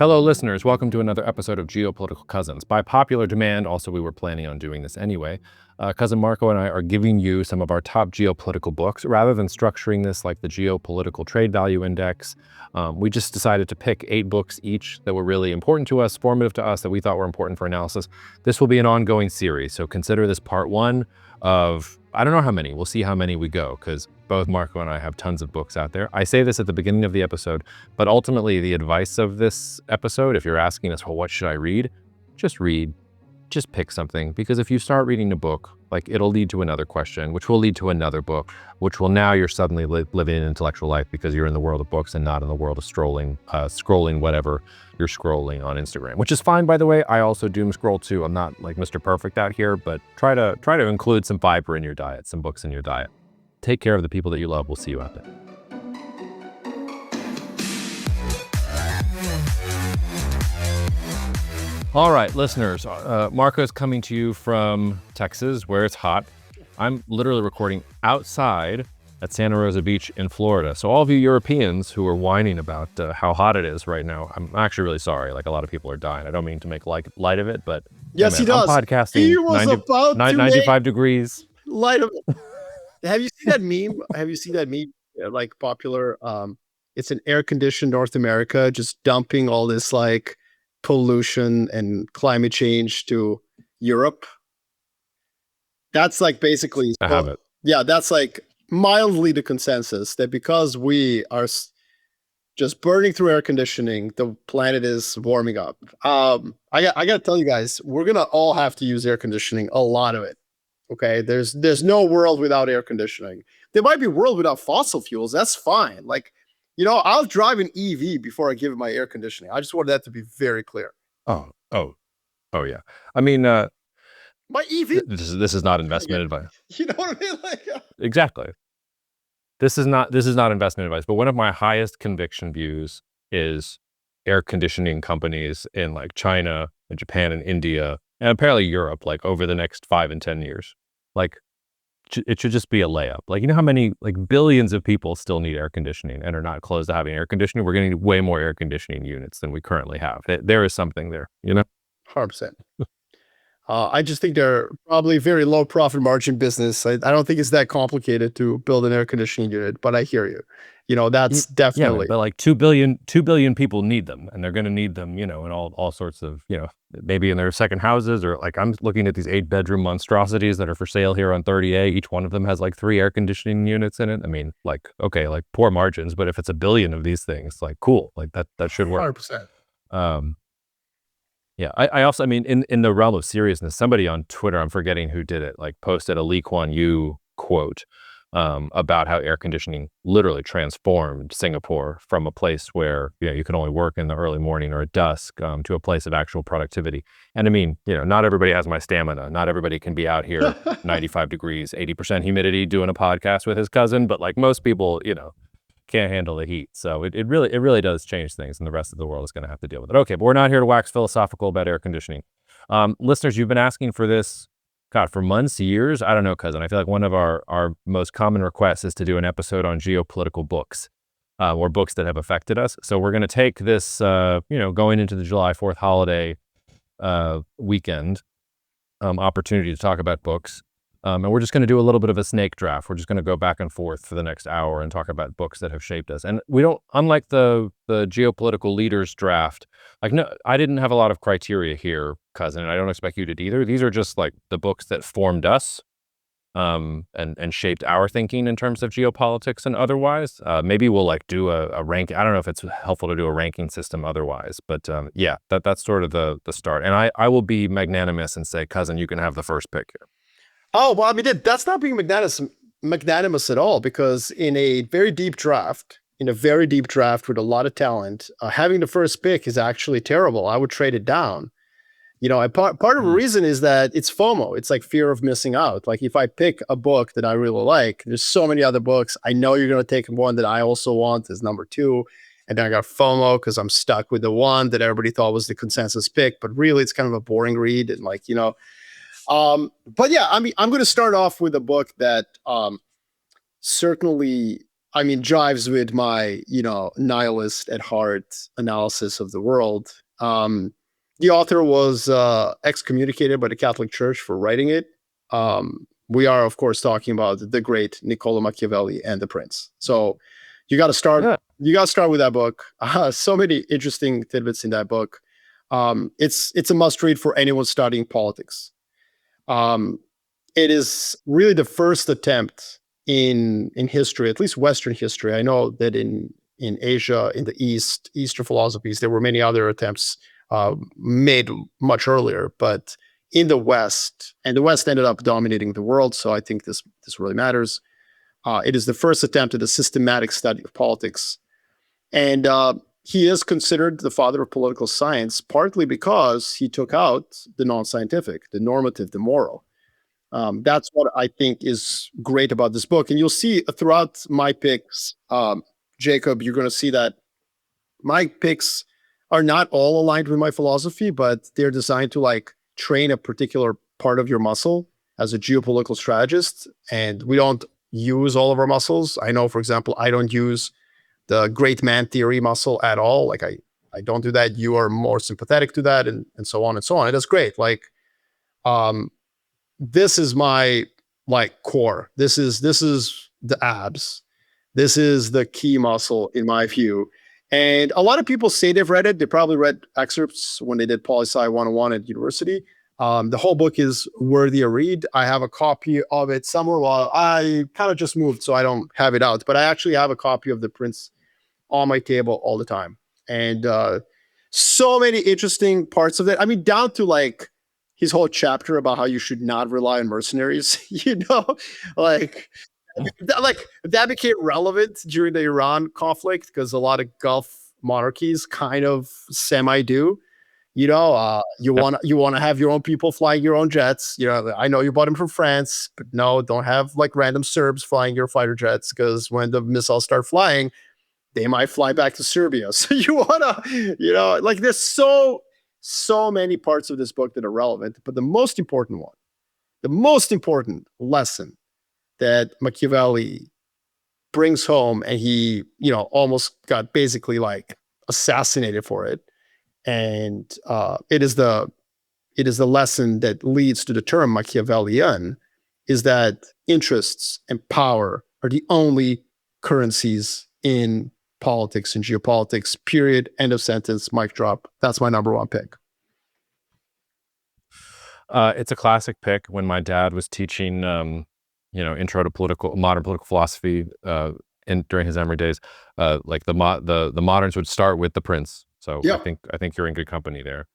Hello, listeners. Welcome to another episode of Geopolitical Cousins. By popular demand, also we were planning on doing this anyway, cousin Marko and I are giving you some of our top geopolitical books. Rather than structuring this like the Geopolitical Trade Value Index, we just decided to pick 8 books each that were really important to us, formative to us, that we thought were important for analysis. This will be an ongoing series, so consider this part 1 of, I don't know how many. We'll see how many we go, because both Marko and I have tons of books out there. I say this at the beginning of the episode, but ultimately the advice of this episode, if you're asking us, well, what should I read? Just read. Just pick something, because if you start reading a book, like it'll lead to another question, which will lead to another book, which will now you're suddenly living an intellectual life because you're in the world of books and not in the world of scrolling whatever you're scrolling on Instagram, which is fine, by the way. I also doom scroll too. I'm not like Mr. Perfect out here, but try to include some fiber in your diet, some books in your diet. Take care of the people that you love. We'll see you out there. All right, listeners, Marko is coming to you from Texas, where it's hot. I'm literally recording outside at Santa Rosa Beach in Florida. So all of you Europeans who are whining about how hot it is right now, I'm actually really sorry. Like, a lot of people are dying. I don't mean to make light of it, but yes, hey, man, he does. I'm podcasting. He was about 95 degrees. Light of it. Have you seen that meme? Like popular? It's an air-conditioned North America just dumping all this like pollution and climate change to Europe. That's like basically, I have it. Yeah, that's like mildly the consensus that because we are just burning through air conditioning, the planet is warming up. I got to tell you guys, we're gonna all have to use air conditioning, a lot of it. Okay, there's no world without air conditioning. There might be a world without fossil fuels. That's fine. Like, you know, I'll drive an EV before I give it my air conditioning. I just wanted that to be very clear. Oh yeah. I mean, my EV. This is not investment advice. You know what I mean? Like, exactly. This is not investment advice. But one of my highest conviction views is air conditioning companies in like China and Japan and India and apparently Europe, like over the next 5 and 10 years, like it should just be a layup. Like, you know how many like billions of people still need air conditioning and are not close to having air conditioning? We're going to need way more air conditioning units than we currently have. There is something there, you know? 100%. I just think they're probably very low profit margin business. I don't think it's that complicated to build an air conditioning unit, but I hear you. You know, that's definitely. Yeah, but like 2 billion people need them, and they're going to need them, you know, in all sorts of, you know, maybe in their second houses, or like I'm looking at these 8-bedroom monstrosities that are for sale here on 30A. Each one of them has like 3 air conditioning units in it. I mean, like, okay, like poor margins, but if it's 1 billion of these things, like cool, like that should work. 100%. Yeah, I also, I mean, in the realm of seriousness, somebody on Twitter, I'm forgetting who did it, like posted a Lee Kuan Yew quote about how air conditioning literally transformed Singapore from a place where, you know, you can only work in the early morning or at dusk to a place of actual productivity. And I mean, you know, not everybody has my stamina. Not everybody can be out here 95 degrees, 80% humidity doing a podcast with his cousin, but like most people, you know, can't handle the heat. So it really does change things, and the rest of the world is going to have to deal with it. Okay, but we're not here to wax philosophical about air conditioning. Listeners, you've been asking for this, God, for months, years. I don't know, cousin. I feel like one of our most common requests is to do an episode on geopolitical books or books that have affected us. So we're going to take this, you know, going into the July 4th holiday weekend opportunity to talk about books. And we're just going to do a little bit of a snake draft. We're just going to go back and forth for the next hour and talk about books that have shaped us. And we don't, unlike the geopolitical leaders draft, like, no, I didn't have a lot of criteria here, cousin, and I don't expect you to either. These are just like the books that formed us and shaped our thinking in terms of geopolitics and otherwise. Maybe we'll like do a rank. I don't know if it's helpful to do a ranking system otherwise, but yeah, that's sort of the start. And I will be magnanimous and say, cousin, you can have the first pick here. Oh, well, I mean, that's not being magnanimous at all, because in a very deep draft with a lot of talent, having the first pick is actually terrible. I would trade it down. You know, part of the reason is that it's FOMO. It's like fear of missing out. Like, if I pick a book that I really like, there's so many other books. I know you're going to take one that I also want as number 2. And then I got FOMO because I'm stuck with the one that everybody thought was the consensus pick, but really it's kind of a boring read. And like, you know, but yeah, I mean, I'm going to start off with a book that certainly I mean, jives with my, nihilist at heart analysis of the world. The author was excommunicated by the Catholic Church for writing it. We are, of course, talking about the great Niccolo Machiavelli and The Prince. So you got to start. Yeah. You got to start with that book. So many interesting tidbits in that book. It's a must read for anyone studying politics. Um, it is really the first attempt in history, at least Western history. I know that in Asia, in the Eastern philosophies, there were many other attempts made much earlier, but in the West, and the West ended up dominating the world. So I think this really matters. It is the first attempt at a systematic study of politics, and he is considered the father of political science, partly because he took out the non-scientific, the normative, the moral. That's what I think is great about this book. And you'll see throughout my picks, Jacob, you're going to see that my picks are not all aligned with my philosophy, but they're designed to like train a particular part of your muscle as a geopolitical strategist. And we don't use all of our muscles. I know, for example, I don't use the great man theory muscle at all. Like I don't do that. You are more sympathetic to that, and so on and so on. And that's great. Like, this is my like core. This is the abs. This is the key muscle in my view. And a lot of people say they've read it. They probably read excerpts when they did Poli Sci 101 at university. The whole book is worthy a read. I have a copy of it somewhere. Well, I kind of just moved, so I don't have it out. But I actually have a copy of The Prince on my table all the time. And so many interesting parts of it. I mean, down to like his whole chapter about how you should not rely on mercenaries, like that became relevant during the Iran conflict because a lot of Gulf monarchies kind of semi do. You Yep. want to have your own people flying your own jets. I know you bought them from France, but no, don't have like random Serbs flying your fighter jets because when the missiles start flying, they might fly back to Serbia. So you wanna, like there's so many parts of this book that are relevant, but the most important lesson that Machiavelli brings home, and he, almost got basically like assassinated for it. And it is the lesson that leads to the term Machiavellian, is that interests and power are the only currencies in politics and geopolitics, period, end of sentence, mic drop. That's my number one pick. It's a classic pick. When my dad was teaching, intro to modern political philosophy, during his Emory days, like the moderns would start with The Prince. So Yep. I think you're in good company there.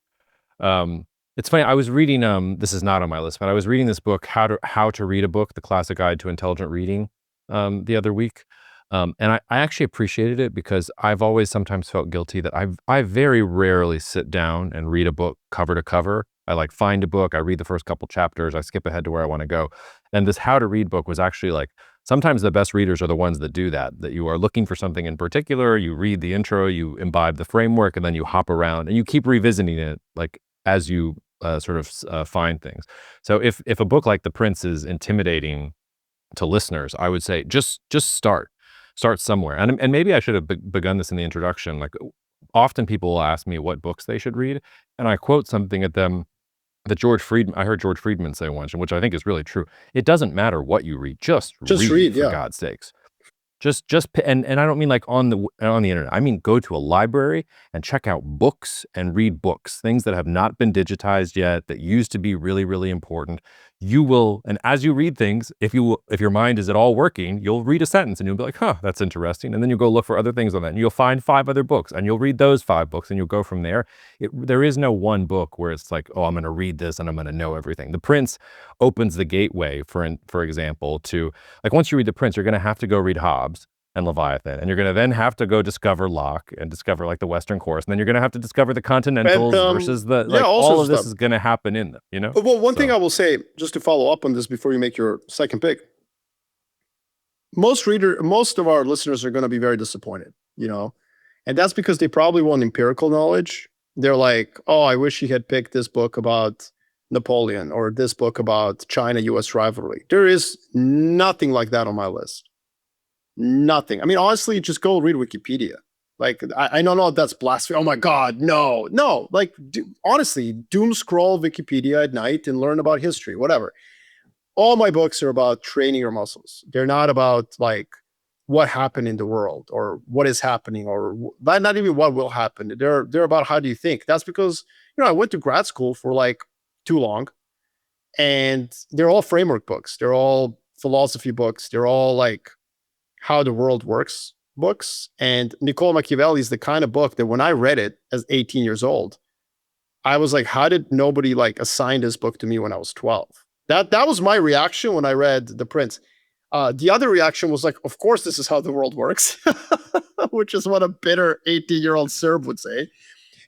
It's funny. I was reading. This is not on my list, but I was reading this book, How to Read a Book: The Classic Guide to Intelligent Reading, the other week. And I actually appreciated it because I've always sometimes felt guilty that I very rarely sit down and read a book cover to cover. I like find a book, I read the first couple chapters, I skip ahead to where I want to go. And this How to Read book was actually like, sometimes the best readers are the ones that do that you are looking for something in particular, you read the intro, you imbibe the framework, and then you hop around and you keep revisiting it like as you find things. So if a book like The Prince is intimidating to listeners, I would say just start somewhere. And maybe I should have begun this in the introduction. Like, often people will ask me what books they should read, and I quote something at them that I heard George Friedman say once, and which I think is really true. It doesn't matter what you read, just read, for Yeah. God's sakes. And I don't mean like on the internet. I mean, go to a library and check out books and read books, things that have not been digitized yet, that used to be really, really important. You will, and as you read things, if your mind is at all working, you'll read a sentence and you'll be like, huh, that's interesting. And then you'll go look for other things on that, and you'll find 5 other books, and you'll read those 5 books, and you'll go from there. There is no one book where it's like, oh, I'm going to read this and I'm going to know everything. The Prince opens the gateway, for example, to, like, once you read The Prince, you're going to have to go read Hobbes and Leviathan, and you're going to then have to go discover Locke and discover like the Western course, and then you're going to have to discover the Continentals versus the all of this is going to happen in them. Well, one thing I will say, just to follow up on this before you make your second pick, most of our listeners are going to be very disappointed, and that's because they probably want empirical knowledge. They're like, oh, I wish he had picked this book about Napoleon or this book about China-US rivalry. There is nothing like that on my list. Nothing. I mean, honestly, just go read Wikipedia. Like, I don't know if that's blasphemy. Oh my God, no. Like, honestly, doom scroll Wikipedia at night and learn about history, whatever. All my books are about training your muscles. They're not about like what happened in the world or what is happening or not even what will happen. They're about how do you think. That's because I went to grad school for like too long, and they're all framework books. They're all philosophy books. They're all like how the world works books. And Niccolo Machiavelli is the kind of book that when I read it as 18 years old, I was like, how did nobody like assign this book to me when I was 12? That was my reaction when I read The Prince. The other reaction was like, of course, this is how the world works, which is what a bitter 18-year-old Serb would say.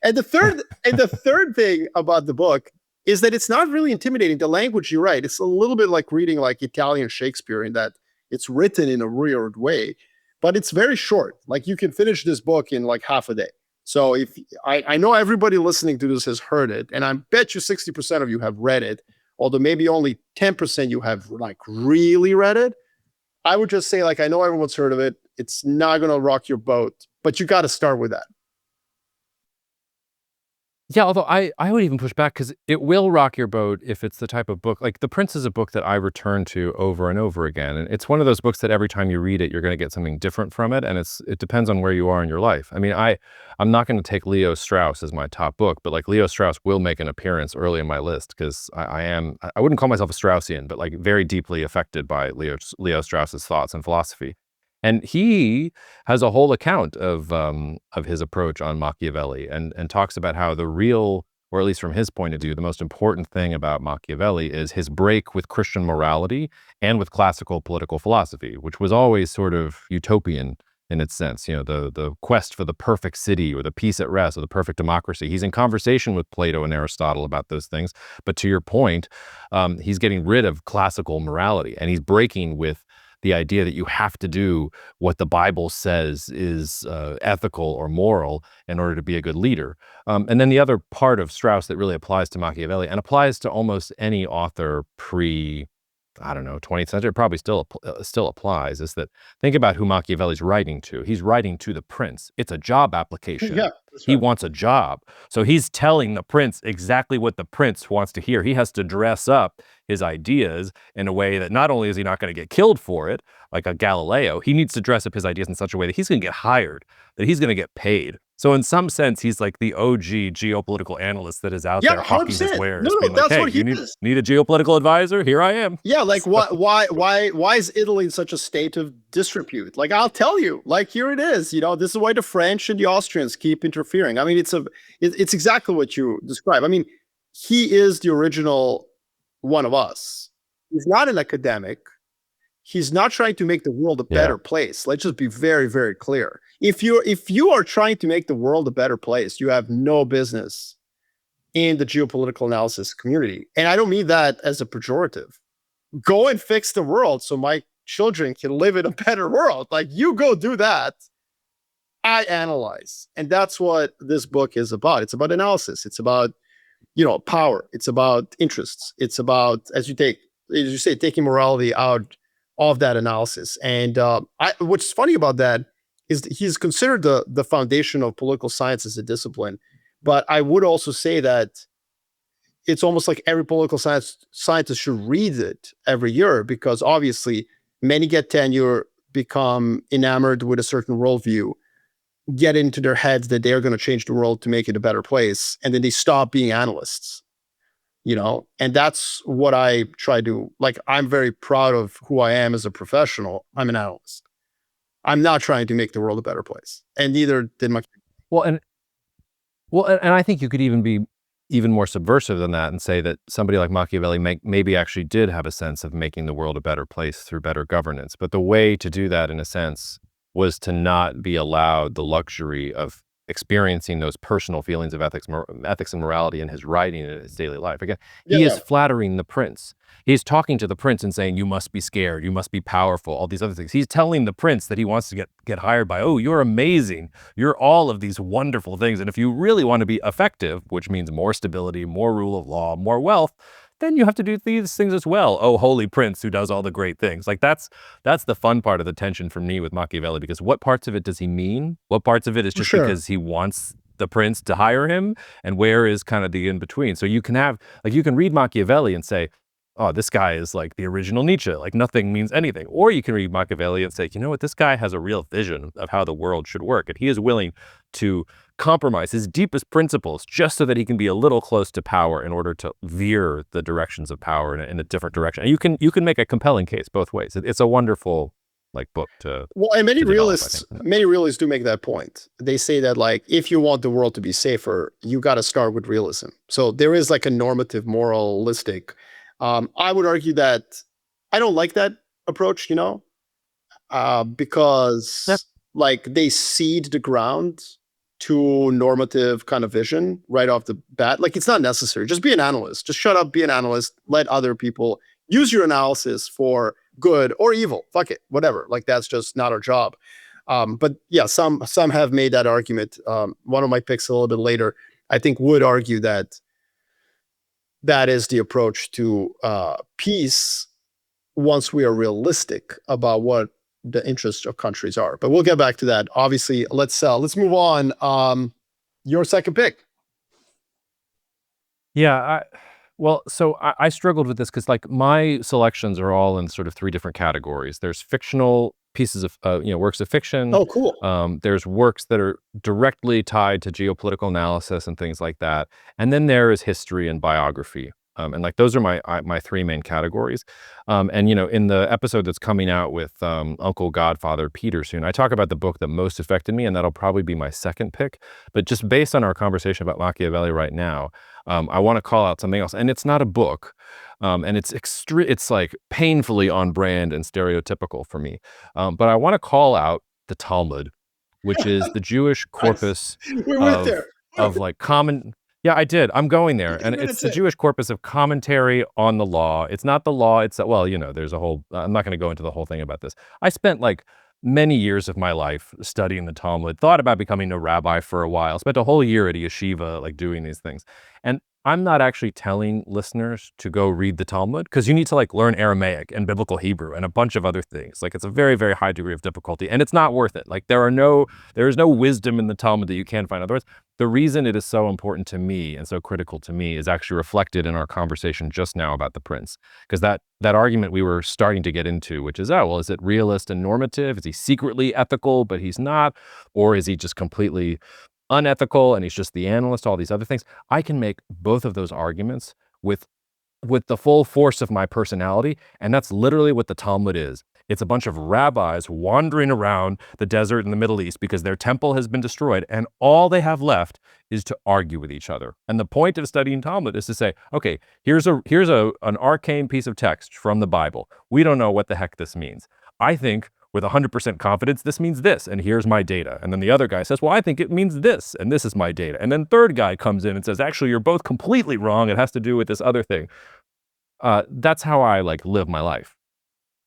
And the third thing about the book is that it's not really intimidating. The language you write, it's a little bit like reading like Italian Shakespeare in that it's written in a weird way, but it's very short. Like you can finish this book in like half a day. So if I know everybody listening to this has heard it, and I bet you 60% of you have read it, although maybe only 10% you have like really read it. I would just say, like, I know everyone's heard of it. It's not going to rock your boat, but you got to start with that. Yeah, although I would even push back because it will rock your boat if it's the type of book like The Prince is a book that I return to over and over again. And it's one of those books that every time you read it, you're going to get something different from it. And it depends on where you are in your life. I mean, I'm not going to take Leo Strauss as my top book, but like Leo Strauss will make an appearance early in my list because I wouldn't call myself a Straussian, but like very deeply affected by Leo Strauss's thoughts and philosophy. And he has a whole account of his approach on Machiavelli and talks about how the real, or at least from his point of view, the most important thing about Machiavelli is his break with Christian morality and with classical political philosophy, which was always sort of utopian in its sense. The quest for the perfect city or the peace at rest or the perfect democracy. He's in conversation with Plato and Aristotle about those things. But to your point, he's getting rid of classical morality and he's breaking with the idea that you have to do what the Bible says is ethical or moral in order to be a good leader. And then the other part of Strauss that really applies to Machiavelli and applies to almost any author I don't know, 20th century, it probably still applies, is that think about who Machiavelli's writing to. He's writing to the prince. It's a job application. Yeah, that's He right. wants a job. So he's telling the prince exactly what the prince wants to hear. He has to dress up his ideas in a way that not only is he not going to get killed for it, like a Galileo, he needs to dress up his ideas in such a way that he's going to get hired, that he's going to get paid. So in some sense, he's like the OG geopolitical analyst that is out Yeah, there hawking his 100%. wares, No, being like, that's hey, what he you is. need a geopolitical advisor? Here I am. Yeah, like So, why is Italy in such a state of disrepute? Like I'll tell you, like here it is. This is why the French and the Austrians keep interfering. I mean, it's exactly what you describe. I mean, he is the original one of us. He's not an academic. He's not trying to make the world a yeah. better place. Let's just be very, very clear. If you are trying to make the world a better place, you have no business in the geopolitical analysis community. And I don't mean that as a pejorative. Go and fix the world so my children can live in a better world. Like you go do that. I analyze. And that's what this book is about. It's about analysis. It's about, power. It's about interests. It's about, as you say, taking morality out of that analysis. And what's funny about that is that he's considered the foundation of political science as a discipline. But I would also say that it's almost like every political scientist should read it every year because obviously many get tenure, become enamored with a certain worldview, get into their heads that they're going to change the world to make it a better place, and then they stop being analysts. And that's what I try to like. I'm very proud of who I am as a professional. I'm an analyst. I'm not trying to make the world a better place, and neither did my. Well, and I think you could even be even more subversive than that and say that somebody like Machiavelli maybe actually did have a sense of making the world a better place through better governance. But the way to do that, in a sense, was to not be allowed the luxury of experiencing those personal feelings of ethics and morality in his writing and his daily life. Again, Yeah, he yeah. is flattering the prince. He's talking to the prince and saying, you must be scared, you must be powerful, all these other things. He's telling the prince that he wants to get hired by, oh, you're amazing. You're all of these wonderful things. And if you really want to be effective, which means more stability, more rule of law, more wealth, then you have to do these things as well. Oh, holy prince who does all the great things. Like that's the fun part of the tension for me with Machiavelli, because what parts of it does he mean? What parts of it is For just sure. because he wants the prince to hire him? And where is kind of the in between? So you can have, like, you can read Machiavelli and say, oh, this guy is like the original Nietzsche, like nothing means anything. Or you can read Machiavelli and say, you know what, this guy has a real vision of how the world should work. And he is willing to compromise his deepest principles just so that he can be a little close to power in order to veer the directions of power in a different direction. And you can make a compelling case both ways. It's a wonderful like book to Well, and to develop, I think. many realists do make that point. They say that like if you want the world to be safer, you got to start with realism. So there is like a normative, moralistic. I would argue that I don't like that approach, Yep. because like they seed the ground to normative kind of vision right off the bat. Like it's not necessary. Just be an analyst. Just shut up, be an analyst. Let other people use your analysis for good or evil. Fuck it, whatever. Like that's just not our job. But yeah, some have made that argument. One of my picks a little bit later, I think, would argue that that is the approach to peace once we are realistic about what the interests of countries are. But we'll get back to that. Obviously, let's move on. Your second pick. Yeah, well, so I struggled with this because like my selections are all in sort of three different categories. There's fictional pieces of works of fiction. Oh, cool. There's works that are directly tied to geopolitical analysis and things like that, and then there is history and biography. And like those are my three main categories. And in the episode that's coming out with Uncle Godfather Peter soon, I talk about the book that most affected me, and that'll probably be my second pick. But just based on our conversation about Machiavelli right now, I want to call out something else, and it's not a book, and it's like painfully on brand and stereotypical for me. But I want to call out the Talmud, which is the Jewish corpus We went of there. like common. Yeah, I did. I'm going there, and Minutes it's the in. Jewish corpus of commentary on the law. It's not the law. It's well, there's a whole. I'm not going to go into the whole thing about this. I spent like many years of my life studying the Talmud. Thought about becoming a rabbi for a while. Spent a whole year at a yeshiva, like doing these things. And I'm not actually telling listeners to go read the Talmud, because you need to like learn Aramaic and biblical Hebrew and a bunch of other things. Like it's a very, very high degree of difficulty, and it's not worth it. Like there is no wisdom in the Talmud that you can find otherwise. The reason it is so important to me and so critical to me is actually reflected in our conversation just now about the prince. Because that argument we were starting to get into, which is, oh, well, is it realist and normative? Is he secretly ethical, but he's not? Or is he just completely unethical and he's just the analyst, all these other things? I can make both of those arguments with the full force of my personality, and that's literally what the Talmud is. It's a bunch of rabbis wandering around the desert in the Middle East because their temple has been destroyed, and all they have left is to argue with each other. And the point of studying Talmud is to say, okay, here's an arcane piece of text from the Bible. We don't know what the heck this means. I think with 100% confidence, this means this, and here's my data. And then the other guy says, well, I think it means this, and this is my data. And then third guy comes in and says, actually, you're both completely wrong. It has to do with this other thing. That's how I like live my life.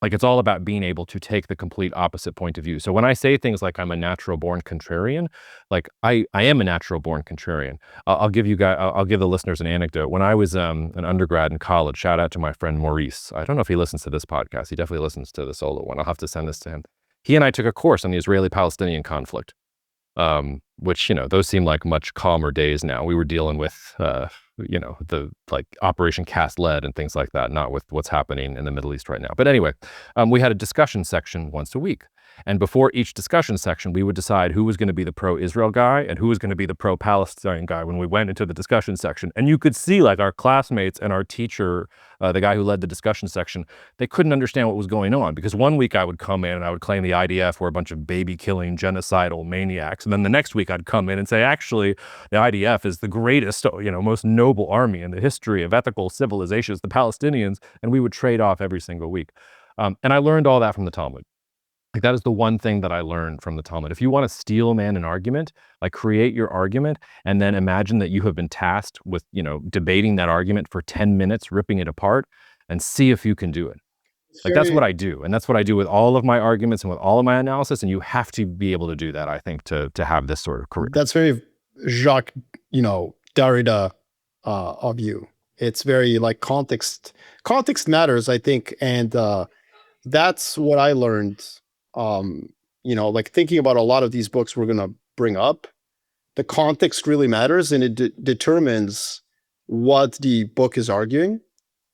Like it's all about being able to take the complete opposite point of view. So when I say things like I'm a natural born contrarian, like I am a natural born contrarian. I'll give the listeners an anecdote. When I was an undergrad in college, shout out to my friend Maurice. I don't know if he listens to this podcast. He definitely listens to the solo one. I'll have to send this to him. He and I took a course on the Israeli-Palestinian conflict, which, those seem like much calmer days now. We were dealing with, the like Operation Cast Lead and things like that, not with what's happening in the Middle East right now. But anyway, we had a discussion section once a week. And before each discussion section, we would decide who was going to be the pro-Israel guy and who was going to be the pro-Palestine guy when we went into the discussion section. And you could see like our classmates and our teacher, the guy who led the discussion section, they couldn't understand what was going on, because one week I would come in and I would claim the IDF were a bunch of baby-killing genocidal maniacs. And then the next week I'd come in and say, actually, the IDF is the greatest, most noble army in the history of ethical civilizations, the Palestinians, and we would trade off every single week. And I learned all that from the Talmud. Like that is the one thing that I learned from the Talmud. If you want to steel man an argument, like create your argument and then imagine that you have been tasked with, debating that argument for 10 minutes, ripping it apart, and see if you can do it. Like that's what I do. And that's what I do with all of my arguments and with all of my analysis. And you have to be able to do that, I think, to have this sort of career. That's very Jacques, Derrida of you. It's very like context matters, I think. And that's what I learned. Like thinking about a lot of these books we're going to bring up, the context really matters, and it determines what the book is arguing.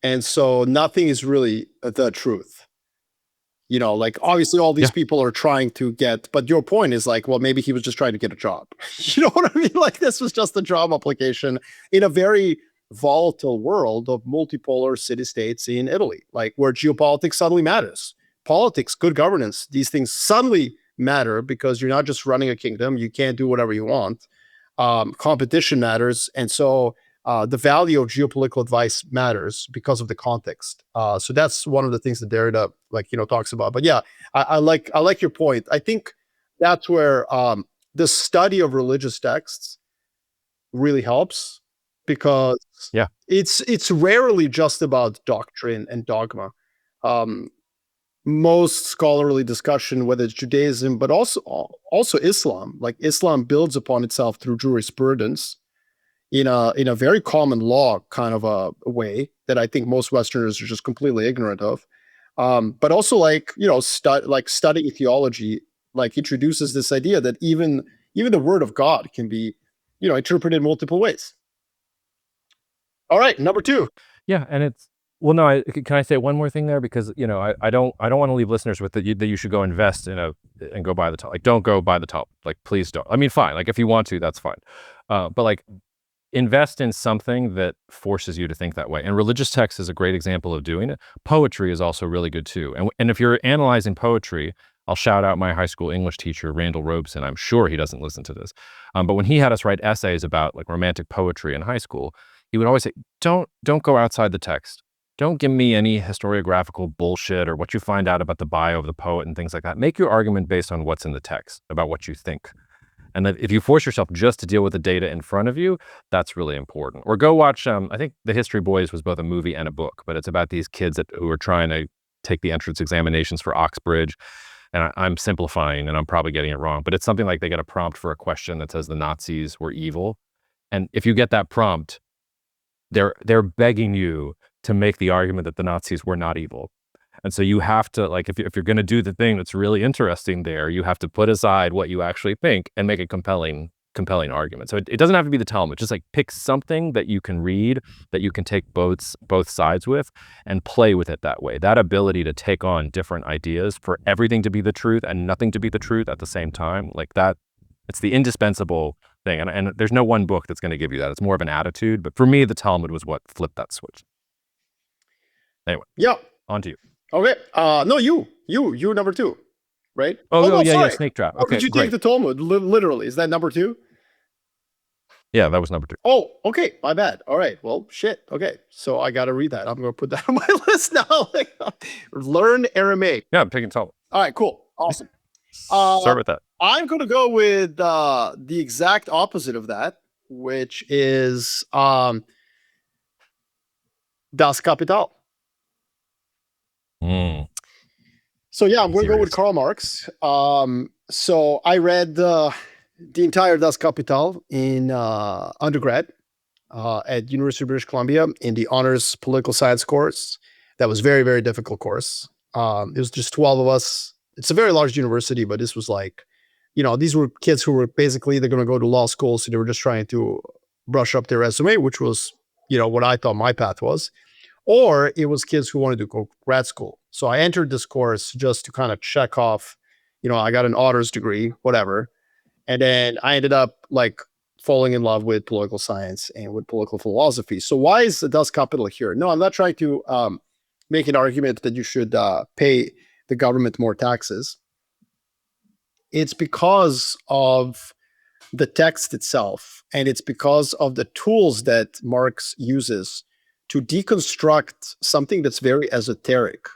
And so nothing is really the truth. Like obviously all these Yeah. people are trying to get, but your point is like, well, maybe he was just trying to get a job. You know what I mean? Like this was just a job application in a very volatile world of multipolar city states in Italy, like where geopolitics suddenly matters. Politics, good governance, these things suddenly matter because you're not just running a kingdom. You can't do whatever you want. Competition matters. And so the value of geopolitical advice matters because of the context. So that's one of the things that Derrida talks about. But yeah, I like your point. I think that's where the study of religious texts really helps, because Yeah. it's rarely just about doctrine and dogma. Most scholarly discussion, whether it's Judaism, but also Islam, like Islam builds upon itself through jurisprudence in a very common law kind of a way that I think most Westerners are just completely ignorant of. But also studying theology like introduces this idea that even the word of God can be interpreted in multiple ways. All right, number 2. Yeah, and it's well, no, can I say one more thing there? Because, I don't wanna leave listeners with that you should go invest and go buy the Talmud. Like, don't go buy the Talmud. Like, please don't. I mean, fine, like, if you want to, that's fine. But, like, invest in something that forces you to think that way, and religious text is a great example of doing it. Poetry is also really good too, and if you're analyzing poetry, I'll shout out my high school English teacher, Randall Robeson. I'm sure he doesn't listen to this, but when he had us write essays about, like, romantic poetry in high school, he would always say, "Don't go outside the text. Don't give me any historiographical bullshit or what you find out about the bio of the poet and things like that. Make your argument based on what's in the text, about what you think." And that if you force yourself just to deal with the data in front of you, that's really important. Or go watch, I think The History Boys was both a movie and a book, but it's about these kids who are trying to take the entrance examinations for Oxbridge. And I'm simplifying and I'm probably getting it wrong, but it's something like they get a prompt for a question that says the Nazis were evil. And if you get that prompt, they're begging you to make the argument that the Nazis were not evil. And so you have to, like, if you're going to do the thing that's really interesting there, you have to put aside what you actually think and make a compelling argument. So it doesn't have to be the Talmud. Just like pick something that you can read, that you can take both sides with, and play with it that way. That ability to take on different ideas, for everything to be the truth and nothing to be the truth at the same time, like that, it's the indispensable thing. And there's no one book that's going to give you that. It's more of an attitude. But for me, the Talmud was what flipped that switch. Anyway. Yeah. On to you. Okay. No, you number 2, right? Oh, yeah, sorry. snake trap. Or Okay, did you great. take the Talmud? Literally, is that number 2? Yeah, that was number 2. Oh, okay. My bad. All right. Well, shit. Okay. So I got to read that. I'm going to put that on my list now. Learn Aramaic. Yeah, I'm picking Talmud. All right, cool. Awesome. Start with that. I'm going to go with the exact opposite of that, which is Das Kapital. So yeah, I'm going to go with Karl Marx. So I read the entire Das Kapital in undergrad at University of British Columbia in the honors political science course. That was very, very difficult course. It was just 12 of us. It's a very large university, but this was like, these were kids who were basically, they're going to go to law school. So they were just trying to brush up their resume, which was, what I thought my path was. Or it was kids who wanted to go grad school. So I entered this course just to kind of check off, I got an honors degree, whatever. And then I ended up like falling in love with political science and with political philosophy. So why is the Das Kapital here? No, I'm not trying to make an argument that you should pay the government more taxes. It's because of the text itself, and it's because of the tools that Marx uses to deconstruct something that's very esoteric.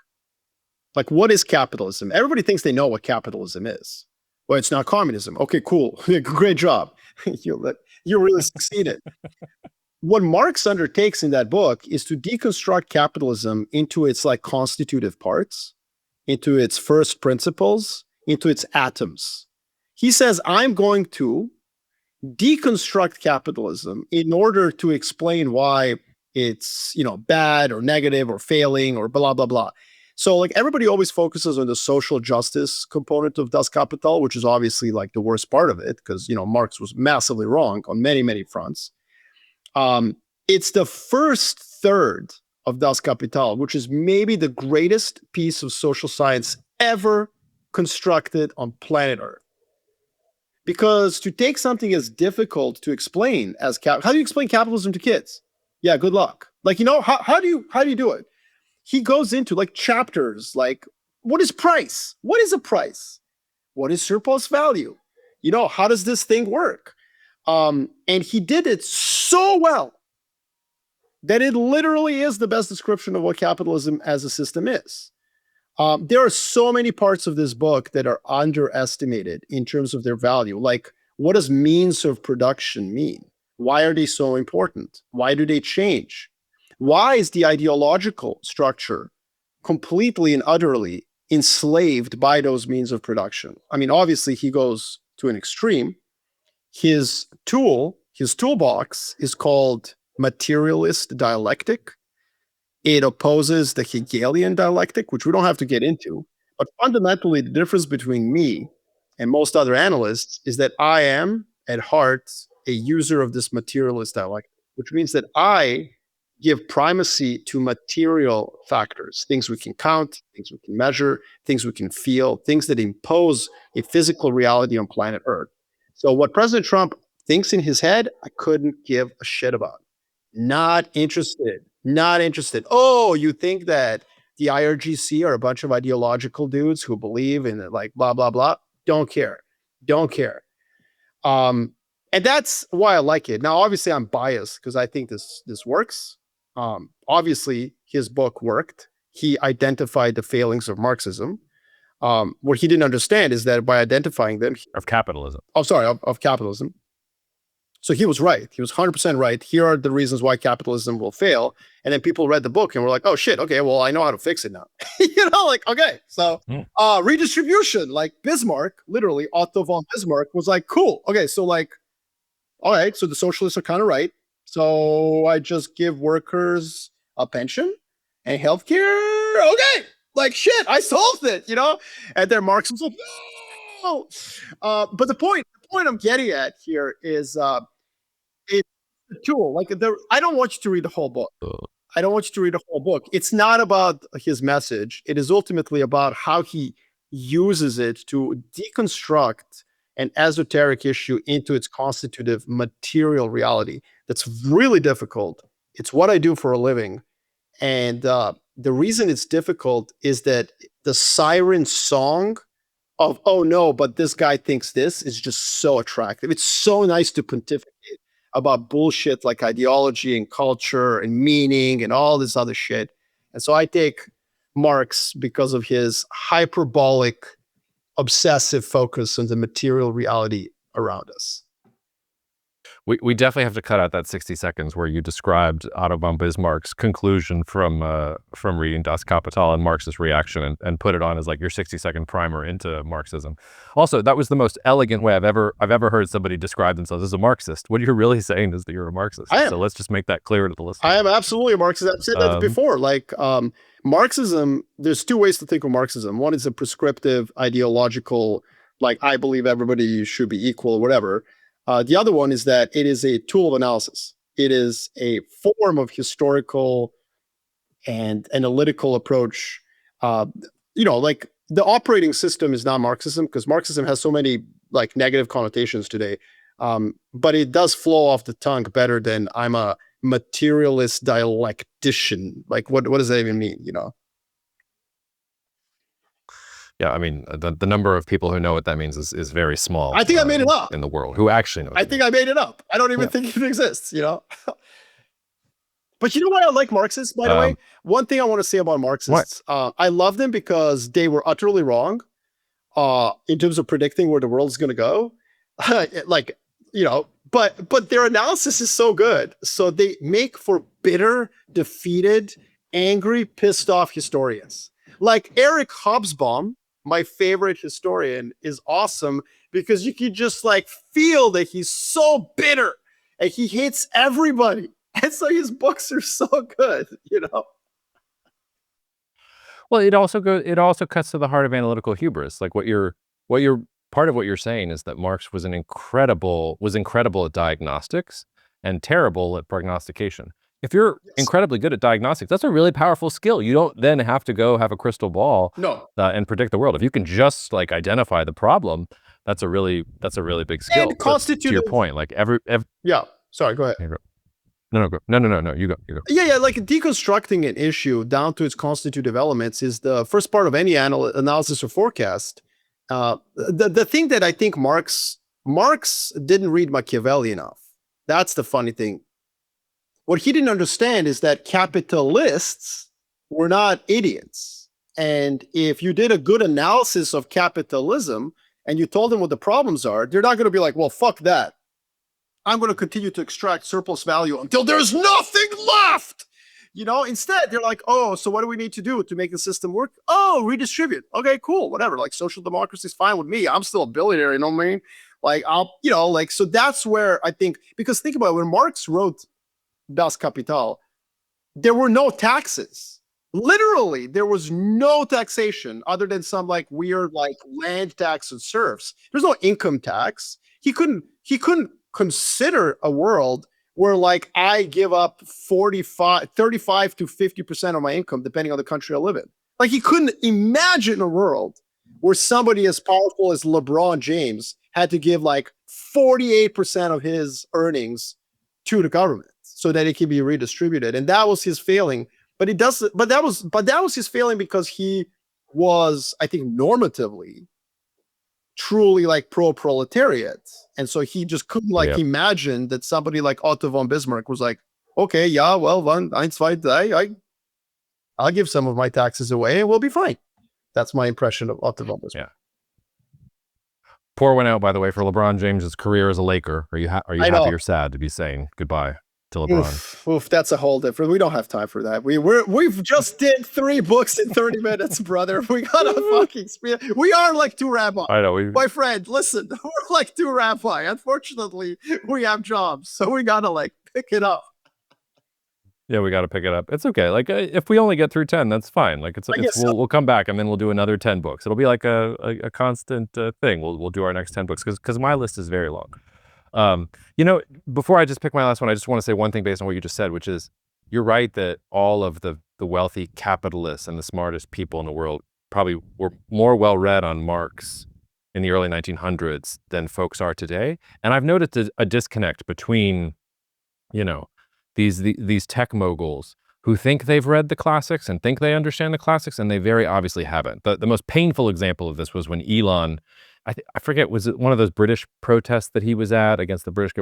Like, what is capitalism? Everybody thinks they know what capitalism is. Well, it's not communism. Okay, cool. Great job. You really succeeded. What Marx undertakes in that book is to deconstruct capitalism into its like constitutive parts, into its first principles, into its atoms. He says, I'm going to deconstruct capitalism in order to explain why it's, bad or negative or failing or blah, blah, blah. So like everybody always focuses on the social justice component of Das Kapital, which is obviously like the worst part of it because, Marx was massively wrong on many, many fronts. It's the first third of Das Kapital, which is maybe the greatest piece of social science ever constructed on planet Earth. Because to take something as difficult to explain as how do you explain capitalism to kids? Yeah, good luck. Like, how do you do it? He goes into like chapters, like what is price? What is a price? What is surplus value? How does this thing work? And he did it so well that it literally is the best description of what capitalism as a system is. There are so many parts of this book that are underestimated in terms of their value. Like, what does means of production mean? Why are they so important? Why do they change? Why is the ideological structure completely and utterly enslaved by those means of production? I mean, obviously, he goes to an extreme. His toolbox is called materialist dialectic. It opposes the Hegelian dialectic, which we don't have to get into. But fundamentally, the difference between me and most other analysts is that I am, at heart, a user of this materialist dialectic, which means that I give primacy to material factors, things we can count, things we can measure, things we can feel, things that impose a physical reality on planet Earth. So what President Trump thinks in his head, I couldn't give a shit about. Not interested. Oh, you think that the IRGC are a bunch of ideological dudes who believe in like blah, blah, blah? Don't care. And that's why I like it. Now, obviously, I'm biased because I think this works. Obviously, his book worked. He identified the failings of Marxism. What he didn't understand is that by identifying them... Of capitalism. Of capitalism. So he was right. He was 100% right. Here are the reasons why capitalism will fail. And then people read the book and were like, oh shit, okay, well, I know how to fix it now. Okay. So redistribution, like Bismarck, literally Otto von Bismarck was like, cool. Okay, so like, all right, so the socialists are kind of right. So I just give workers a pension and healthcare. Okay, like shit, I solved it, And then Marx was like, no. But the point I'm getting at here is it's a tool. Like I don't want you to read the whole book. It's not about his message. It is ultimately about how he uses it to deconstruct an esoteric issue into its constitutive material reality. That's really difficult. It's what I do for a living. And the reason it's difficult is that the siren song of, oh no, but this guy thinks this is just so attractive. It's so nice to pontificate about bullshit like ideology and culture and meaning and all this other shit. And so I take Marx because of his hyperbolic, obsessive focus on the material reality around us. We definitely have to cut out that 60 seconds where you described Otto von Bismarck's conclusion from reading Das Kapital and Marx's reaction and put it on as like your 60-second primer into Marxism. Also, that was the most elegant way I've ever heard somebody describe themselves as a Marxist. What you're really saying is that you're a Marxist. I am. So let's just make that clear to the listeners. I am absolutely a Marxist. I've said that before. Like Marxism, there's two ways to think of Marxism. One is a prescriptive, ideological, like I believe everybody should be equal or whatever. The other one is that it is a tool of analysis. It is a form of historical and analytical approach. Like the operating system is not Marxism because Marxism has so many like negative connotations today. But it does flow off the tongue better than I'm a materialist dialectician. Like what does that even mean? Yeah, I mean, the number of people who know what that means is very small. I think I made it up. In the world, who actually know. I think I made it up. I don't even think it exists, But you know why I like Marxists, by the way? One thing I want to say about Marxists, I love them because they were utterly wrong in terms of predicting where the world's going to go. But their analysis is so good. So they make for bitter, defeated, angry, pissed off historians. Like Eric Hobsbawm, my favorite historian, is awesome because you can just like feel that he's so bitter and he hates everybody. And so his books are so good, you know? Well, it also cuts to the heart of analytical hubris. Like what you're part of what you're saying is that Marx was incredible at diagnostics and terrible at prognostication. If you're Yes. incredibly good at diagnostics, that's a really powerful skill. You don't then have to go have a crystal ball No. and predict the world. If you can just like identify the problem, that's a really big skill. And But to your constitutive. point, like every Yeah. Sorry, go ahead. no, you go. Yeah, like deconstructing an issue down to its constitutive elements is the first part of any analysis or forecast. The thing that I think Marx didn't read Machiavelli enough. That's the funny thing. What he didn't understand is that capitalists were not idiots. And if you did a good analysis of capitalism and you told them what the problems are, they're not going to be like, well, fuck that. I'm going to continue to extract surplus value until there's nothing left. You know, instead, they're like, oh, so what do we need to do to make the system work? Oh, redistribute. Okay, cool, whatever. Like social democracy is fine with me. I'm still a billionaire, you know what I mean? Like, so that's where I think, because think about it, when Marx wrote Das Kapital, there were no taxes. Literally, there was no taxation other than some like weird like land tax and serfs. There's no income tax. He couldn't consider a world where like I give up 35 to 50% of my income, depending on the country I live in. Like he couldn't imagine a world where somebody as powerful as LeBron James had to give like 48% of his earnings to the government so that it can be redistributed. And that was his failing. But that was his failing because he was, I think, normatively truly like pro-proletariat. And so he just couldn't like imagine that somebody like Otto von Bismarck was like, okay, yeah, well, I'll give some of my taxes away and we'll be fine. That's my impression of Otto von Bismarck. Yeah. Pour one out, by the way, for LeBron James's career as a Laker. Are you happy or sad to be saying goodbye to LeBron? Oof, that's a whole different. We don't have time for that. We've just did 3 books in 30 minutes, brother. We gotta fucking speed. We are like 2 rabbi. I know. My friend, listen, we're like 2 rabbi. Unfortunately, we have jobs, so we gotta like pick it up. Yeah, we got to pick it up. It's okay. Like if we only get through 10, that's fine. Like we'll come back and then we'll do another 10 books. It'll be like a constant thing. We'll do our next 10 books because my list is very long. Before I just pick my last one, I just want to say one thing based on what you just said, which is you're right that all of the wealthy capitalists and the smartest people in the world probably were more well-read on Marx in the early 1900s than folks are today. And I've noticed a disconnect between, these tech moguls who think they've read the classics and think they understand the classics, and they very obviously haven't. The most painful example of this was when Elon, I forget, was it one of those British protests that he was at against the British,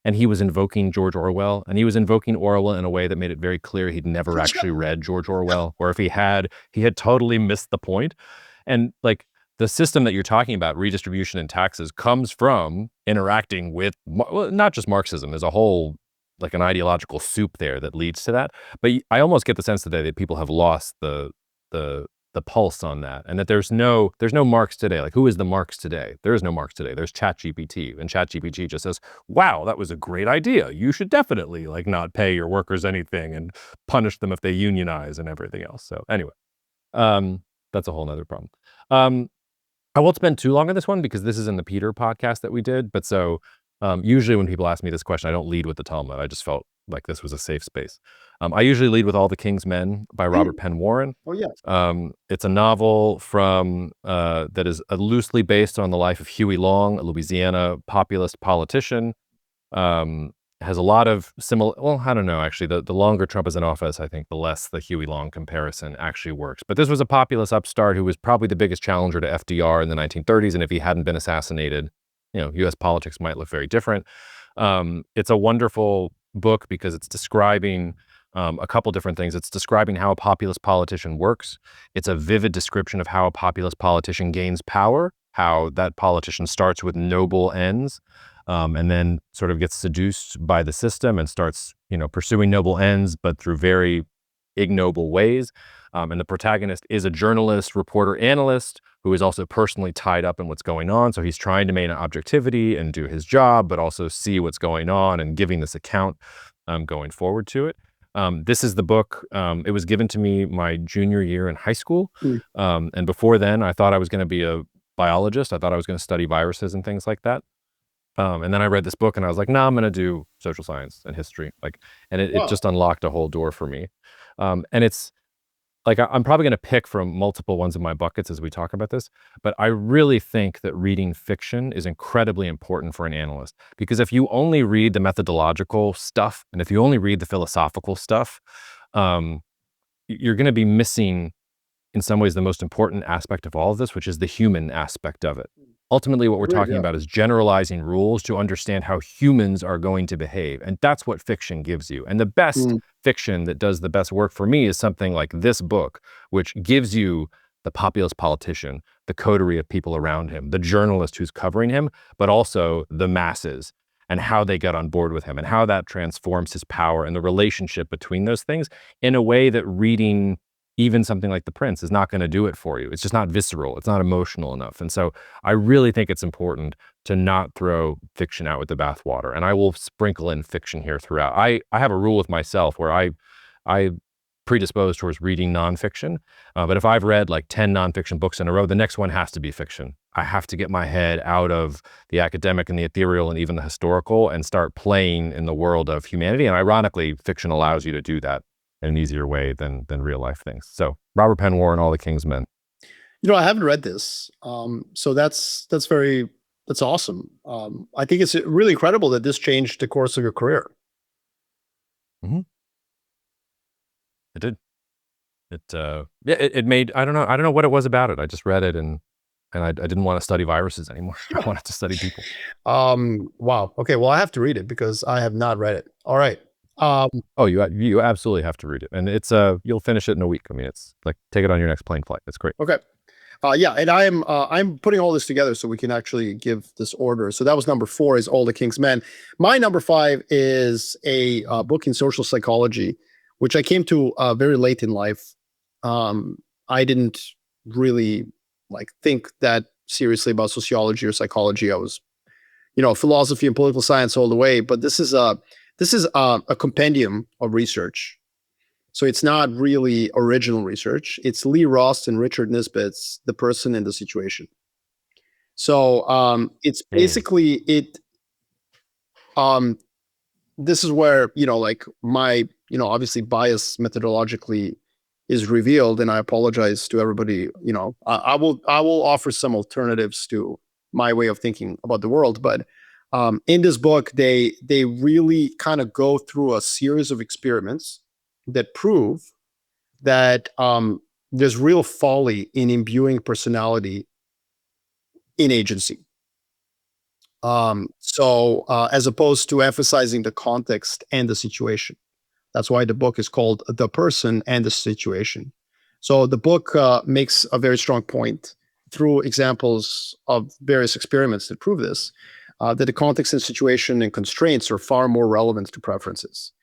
and he was invoking George Orwell, and he was invoking Orwell in a way that made it very clear he'd never actually read George Orwell, or if he had totally missed the point. And like the system that you're talking about, redistribution and taxes, comes from interacting with, well, not just Marxism, there's a whole like an ideological soup there that leads to that. But I almost get the sense today that people have lost the pulse on that, and that there's no Marx today. Like, who is the Marx today? There is no Marx today. There's ChatGPT, and ChatGPT just says, "Wow, that was a great idea. You should definitely like not pay your workers anything and punish them if they unionize and everything else." So anyway, that's a whole nother problem. I won't spend too long on this one because this is in the Peter podcast that we did. But so usually when people ask me this question, I don't lead with the Talmud. I just felt like this was a safe space. I usually lead with All the King's Men by Robert Penn Warren. Oh, yes. It's a novel that is loosely based on the life of Huey Long, a Louisiana populist politician. Has a lot of similar, well, I don't know, actually. The longer Trump is in office, I think the less the Huey Long comparison actually works. But this was a populist upstart who was probably the biggest challenger to FDR in the 1930s. And if he hadn't been assassinated, U.S. politics might look very different. It's a wonderful book because it's describing a couple different things. It's describing how a populist politician works. It's a vivid description of how a populist politician gains power, how that politician starts with noble ends, and then sort of gets seduced by the system and starts, pursuing noble ends, but through very ignoble ways. And the protagonist is a journalist, reporter, analyst who is also personally tied up in what's going on. So he's trying to maintain objectivity and do his job, but also see what's going on and giving this account. going forward to it. This is the book. It was given to me my junior year in high school. And before then, I thought I was going to be a biologist. I thought I was going to study viruses and things like that. And then I read this book and I was like, no, I'm going to do social science and history. And it Wow. just unlocked a whole door for me. And it's like, I'm probably going to pick from multiple ones in my buckets as we talk about this, but I really think that reading fiction is incredibly important for an analyst, because if you only read the methodological stuff and if you only read the philosophical stuff, you're going to be missing, in some ways, the most important aspect of all of this, which is the human aspect of it. Ultimately, what we're Agreed, talking yeah. about is generalizing rules to understand how humans are going to behave. And that's what fiction gives you. And the best fiction that does the best work for me is something like this book, which gives you the populist politician, the coterie of people around him, the journalist who's covering him, but also the masses and how they get on board with him and how that transforms his power and the relationship between those things in a way that reading even something like The Prince is not going to do it for you. It's just not visceral. It's not emotional enough. And so I really think it's important to not throw fiction out with the bathwater. And I will sprinkle in fiction here throughout. I have a rule with myself where I predispose towards reading nonfiction. But if I've read like 10 nonfiction books in a row, the next one has to be fiction. I have to get my head out of the academic and the ethereal and even the historical and start playing in the world of humanity. And ironically, fiction allows you to do that in an easier way than real life things. So Robert Penn Warren, All the King's Men. I haven't read this. So that's awesome. I think it's really incredible that this changed the course of your career. It did. It made, I don't know what it was about it. I just read it and I didn't want to study viruses anymore. I wanted to study people. Wow. Okay. Well, I have to read it because I have not read it. All right. Oh, you absolutely have to read it, and it's you'll finish it in a week. I mean, it's like, take it on your next plane flight. It's great. Okay. Yeah, and I'm putting all this together so we can actually give this order. So that was number 4 is All the King's Men. My number 5 is a book in social psychology, which I came to very late in life. I didn't really think that seriously about sociology or psychology. I was, philosophy and political science all the way. But this is a compendium of research. So it's not really original research. It's Lee Rost and Richard Nisbet's The Person and the Situation. So it's basically this is where, my, obviously bias methodologically is revealed, and I apologize to everybody. I will offer some alternatives to my way of thinking about the world. But in this book, they really kind of go through a series of experiments that prove that there's real folly in imbuing personality in agency. So as opposed to emphasizing the context and the situation. That's why the book is called The Person and the Situation. So the book makes a very strong point through examples of various experiments that prove this, that the context and situation and constraints are far more relevant to preferences.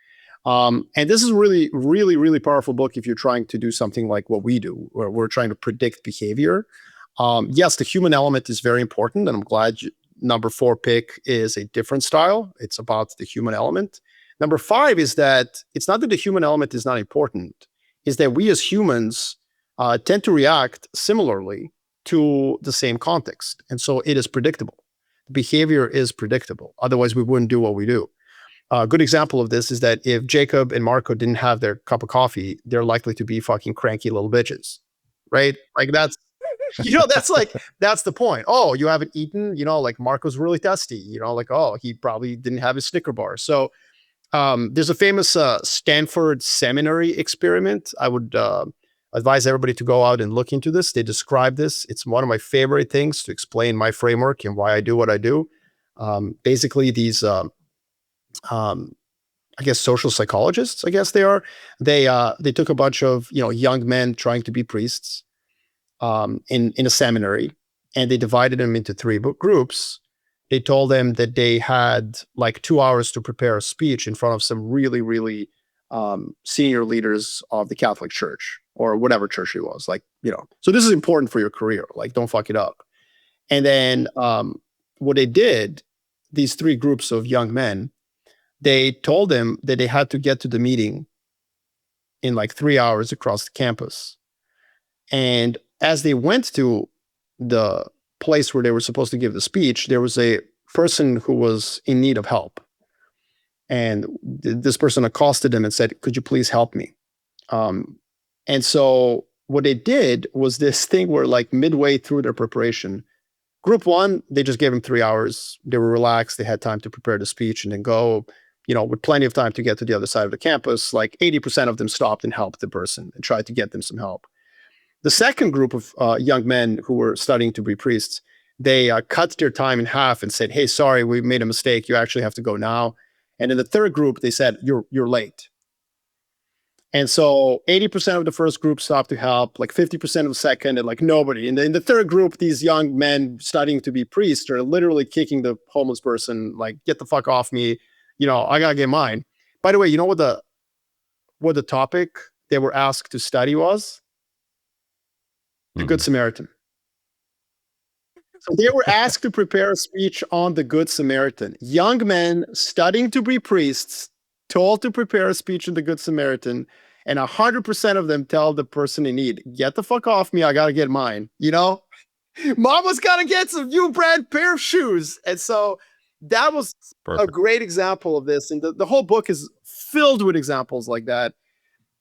And this is a really, really, really powerful book if you're trying to do something like what we do, where we're trying to predict behavior. Yes, the human element is very important, and I'm glad number 4 pick is a different style. It's about the human element. Number 5 is that it's not that the human element is not important, is that we as humans tend to react similarly to the same context. And so it is predictable. Behavior is predictable. Otherwise, we wouldn't do what we do. A good example of this is that if Jacob and Marko didn't have their cup of coffee, they're likely to be fucking cranky little bitches, right? That's that's the point. Oh, you haven't eaten, Marko's really testy, oh, he probably didn't have his Snicker bar. So there's a famous Stanford seminary experiment. I would advise everybody to go out and look into this. They describe this. It's one of my favorite things to explain my framework and why I do what I do. Basically, these I guess social psychologists, I guess they are. They took a bunch of young men trying to be priests in a seminary, and they divided them into 3 groups. They told them that they had like 2 hours to prepare a speech in front of some really, really senior leaders of the Catholic Church or whatever church it was. So this is important for your career. Don't fuck it up. And then what they did, these 3 groups of young men, they told him that they had to get to the meeting in like 3 hours across the campus. And as they went to the place where they were supposed to give the speech, there was a person who was in need of help. And this person accosted them and said, "Could you please help me?" And so what they did was this thing where, like, midway through their preparation, group one, they just gave them 3 hours. They were relaxed. They had time to prepare the speech and then go, with plenty of time to get to the other side of the campus. Like 80% of them stopped and helped the person and tried to get them some help. The second group of young men who were studying to be priests, they cut their time in half and said, "Hey, sorry, we made a mistake. You actually have to go now." And in the third group, they said, "You're late." And so 80% of the first group stopped to help, like 50% of the second, and like nobody. And in the third group, these young men studying to be priests are literally kicking the homeless person, like, "Get the fuck off me. I gotta get mine." By the way, you know what the topic they were asked to study was? The Good Samaritan. So they were asked to prepare a speech on the Good Samaritan. Young men studying to be priests, told to prepare a speech on the Good Samaritan, and 100% of them tell the person in need, "Get the fuck off me, I gotta get mine." Mama's gotta get some new brand pair of shoes. And so that was a great example of this. And the whole book is filled with examples like that.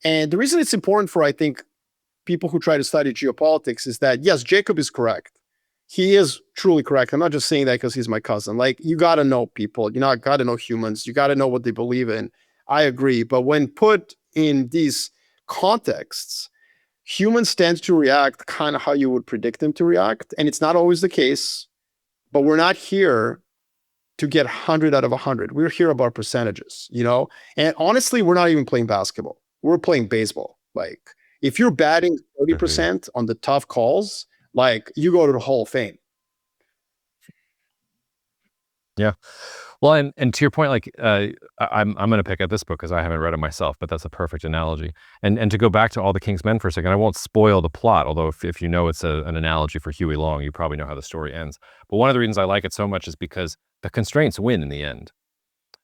And the reason it's important for, I think, people who try to study geopolitics is that, yes, Jacob is correct. He is truly correct. I'm not just saying that because he's my cousin. Like, you got to know people. You got to know humans. You got to know what they believe in. I agree. But when put in these contexts, humans tend to react kind of how you would predict them to react. And it's not always the case. But we're not here to get 100 out of 100. We're here about percentages, And honestly, we're not even playing basketball. We're playing baseball. Like, if you're batting 30% on the tough calls, like, you go to the Hall of Fame. Yeah. Well, and to your point, like, I'm going to pick at this book because I haven't read it myself, but that's a perfect analogy. And to go back to All the King's Men for a second, I won't spoil the plot, although if you know it's an analogy for Huey Long, you probably know how the story ends. But one of the reasons I like it so much is because the constraints win in the end.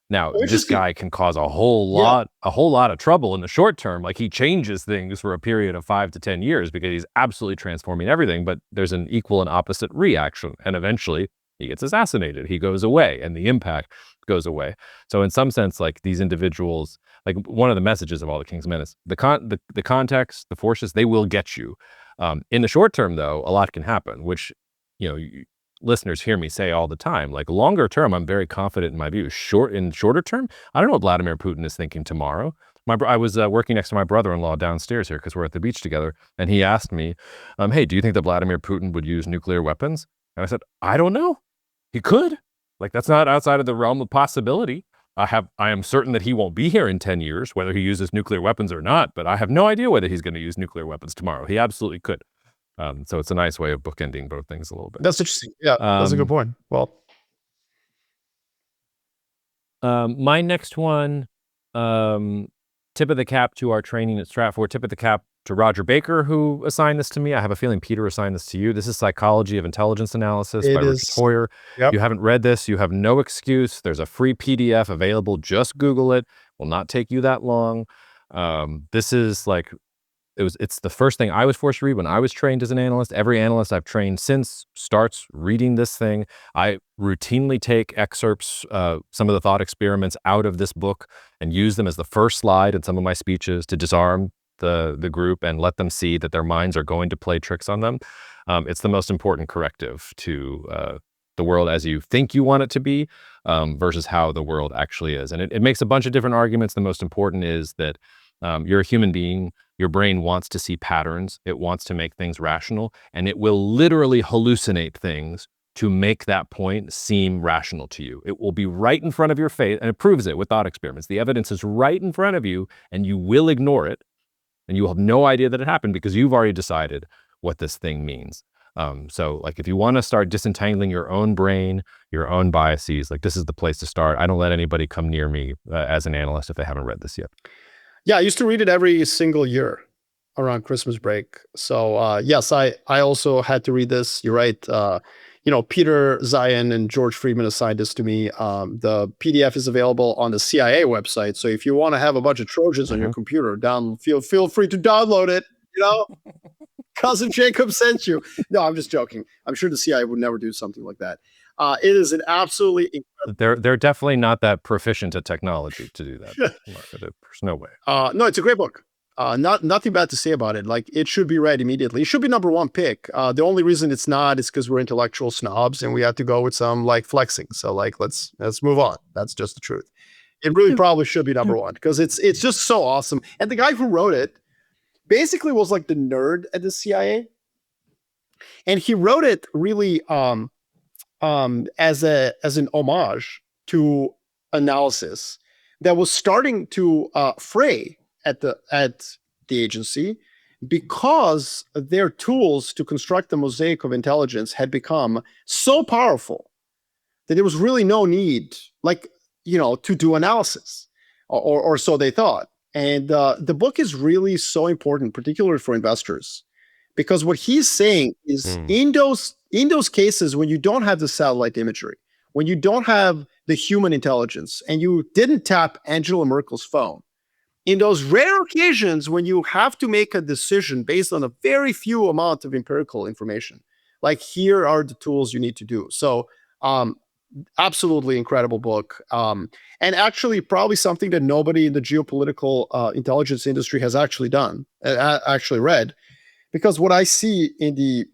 Now, this guy can cause a whole lot of trouble in the short term. Like, he changes things for a period of 5 to 10 years because he's absolutely transforming everything, but there's an equal and opposite reaction. And eventually he gets assassinated. He goes away and the impact goes away. So in some sense, like, these individuals, like, one of the messages of All the King's Men is the context, the forces, they will get you. In the short term, though, a lot can happen, which, listeners hear me say all the time. Like, longer term, I'm very confident in my view. Shorter term, I don't know what Vladimir Putin is thinking tomorrow. I was working next to my brother-in-law downstairs here because we're at the beach together, and he asked me, "Hey, do you think that Vladimir Putin would use nuclear weapons?" And I said, "I don't know. He could. Like, that's not outside of the realm of possibility. I am certain that he won't be here in 10 years, whether he uses nuclear weapons or not, but I have no idea whether he's going to use nuclear weapons tomorrow. He absolutely could." So it's a nice way of bookending both things a little bit. That's interesting. Yeah, that's a good point. Well, my next one, tip of the cap to our training at Stratford, tip of the cap to Roger Baker, who assigned this to me. I have a feeling Peter assigned this to you. This is Psychology of Intelligence Analysis by Richard Hoyer. Yep. You haven't read this, you have no excuse. There's a free PDF available. Just Google it. Will not take you that long. This is like, it's the first thing I was forced to read when I was trained as an analyst. Every analyst I've trained since starts reading this thing. I routinely take excerpts, some of the thought experiments out of this book and use them as the first slide in some of my speeches to disarm the group and let them see that their minds are going to play tricks on them. It's the most important corrective to the world as you think you want it to be, versus how the world actually is. And it makes a bunch of different arguments. The most important is that you're a human being. Your brain wants to see patterns. It wants to make things rational, and it will literally hallucinate things to make that point seem rational to you. It will be right in front of your face, and it proves it with thought experiments. The evidence is right in front of you, and you will ignore it, and you will have no idea that it happened because you've already decided what this thing means. So, like, if you want to start disentangling your own brain, your own biases, like, this is the place to start. I don't let anybody come near me as an analyst if they haven't read this yet. Yeah, I used to read it every single year around Christmas break. So yes, I also had to read this. You're right. Peter Zion and George Friedman assigned this to me. The PDF is available on the CIA website. So if you want to have a bunch of Trojans on your computer, feel free to download it. Cousin Jacob sent you. No, I'm just joking. I'm sure the CIA would never do something like that. It is an absolutely incredible. They're definitely not that proficient at technology to do that. There's no way. No, it's a great book. Nothing bad to say about it. Like, it should be read immediately. It should be number one pick. The only reason it's not is because we're intellectual snobs and we have to go with some like flexing. So like, let's move on. That's just the truth. It really probably should be number one because it's just so awesome. And the guy who wrote it basically was like the nerd at the CIA, and he wrote it really as an homage to analysis that was starting to fray at the agency, because their tools to construct the mosaic of intelligence had become so powerful that there was really no need, to do analysis, or so they thought. And the book is really so important, particularly for investors, because what he's saying is in those cases when you don't have the satellite imagery, when you don't have the human intelligence, and you didn't tap Angela Merkel's phone, in those rare occasions when you have to make a decision based on a very few amount of empirical information, like, here are the tools you need to do. So absolutely incredible book. And actually probably something that nobody in the geopolitical intelligence industry has actually read, because what I see in the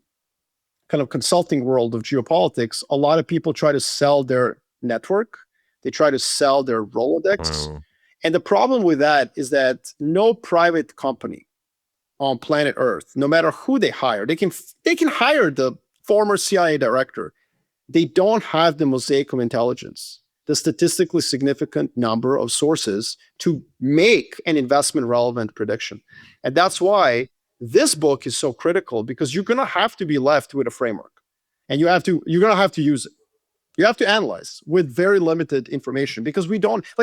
kind of consulting world of geopolitics, a lot of people try to sell their network. They try to sell their Rolodex. And the problem with that is that no private company on planet Earth, no matter who they hire, they can hire the former CIA director. They don't have the mosaic of intelligence, the statistically significant number of sources to make an investment relevant prediction. And that's why this book is so critical, because you're going to have to be left with a framework, and you're going to have to use it. You have to analyze with very limited information, because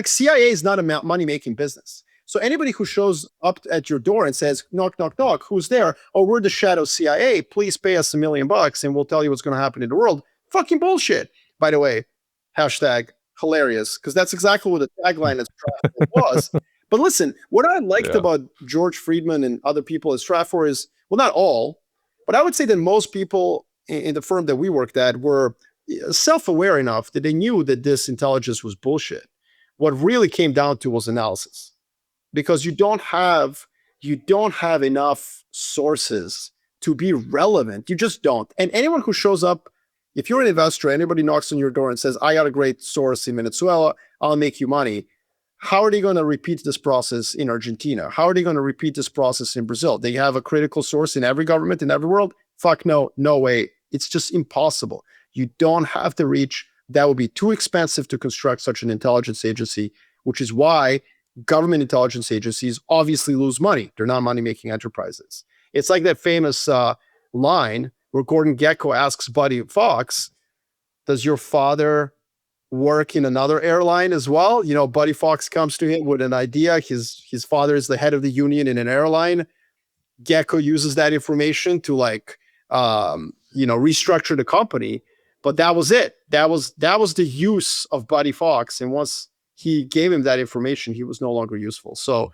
CIA is not a money-making business. So anybody who shows up at your door and says, knock, knock, knock, who's there? Oh, we're the shadow CIA. Please pay us $1 million and we'll tell you what's going to happen in the world. Fucking bullshit. By the way, hashtag hilarious, because that's exactly what the tagline at Stratfor was. But listen, what I liked about George Friedman and other people at Stratfor is, well, not all, but I would say that most people in the firm that we worked at were self-aware enough that they knew that this intelligence was bullshit. What really came down to was analysis, because you don't have enough sources to be relevant. You just don't. And anyone who shows up, if you're an investor, anybody knocks on your door and says, I got a great source in Venezuela, I'll make you money. How are they going to repeat this process in Argentina? How are they going to repeat this process in Brazil? They have a critical source in every government in every world? Fuck no, no way. It's just impossible. You don't have the reach. That would be too expensive to construct such an intelligence agency, which is why government intelligence agencies obviously lose money. They're not money-making enterprises. It's like that famous line where Gordon Gekko asks Buddy Fox, does your father work in another airline as well? Buddy Fox comes to him with an idea. His father is the head of the union in an airline. Gekko uses that information to restructure the company. But that was it. That was the use of Buddy Fox. And once he gave him that information, he was no longer useful. So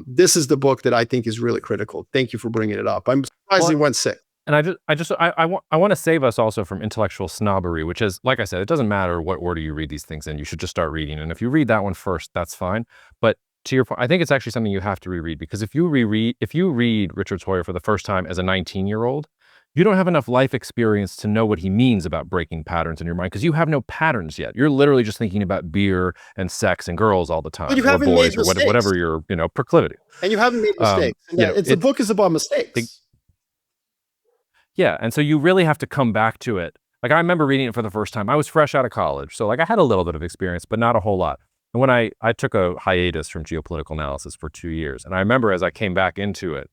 this is the book that I think is really critical. Thank you for bringing it up. I'm surprised he went sick. And I want to save us also from intellectual snobbery, which is, like I said, it doesn't matter what order you read these things in. You should just start reading. And if you read that one first, that's fine. But to your point, I think it's actually something you have to reread, because if you read Richard Sawyer for the first time as a 19-year-old, you don't have enough life experience to know what he means about breaking patterns in your mind, because you have no patterns yet. You're literally just thinking about beer and sex and girls all the time, or boys, or whatever your proclivity. And you haven't made mistakes. The book is about mistakes. Yeah, and so you really have to come back to it. Like, I remember reading it for the first time. I was fresh out of college, so I had a little bit of experience, but not a whole lot. And when I took a hiatus from geopolitical analysis for 2 years, and I remember as I came back into it,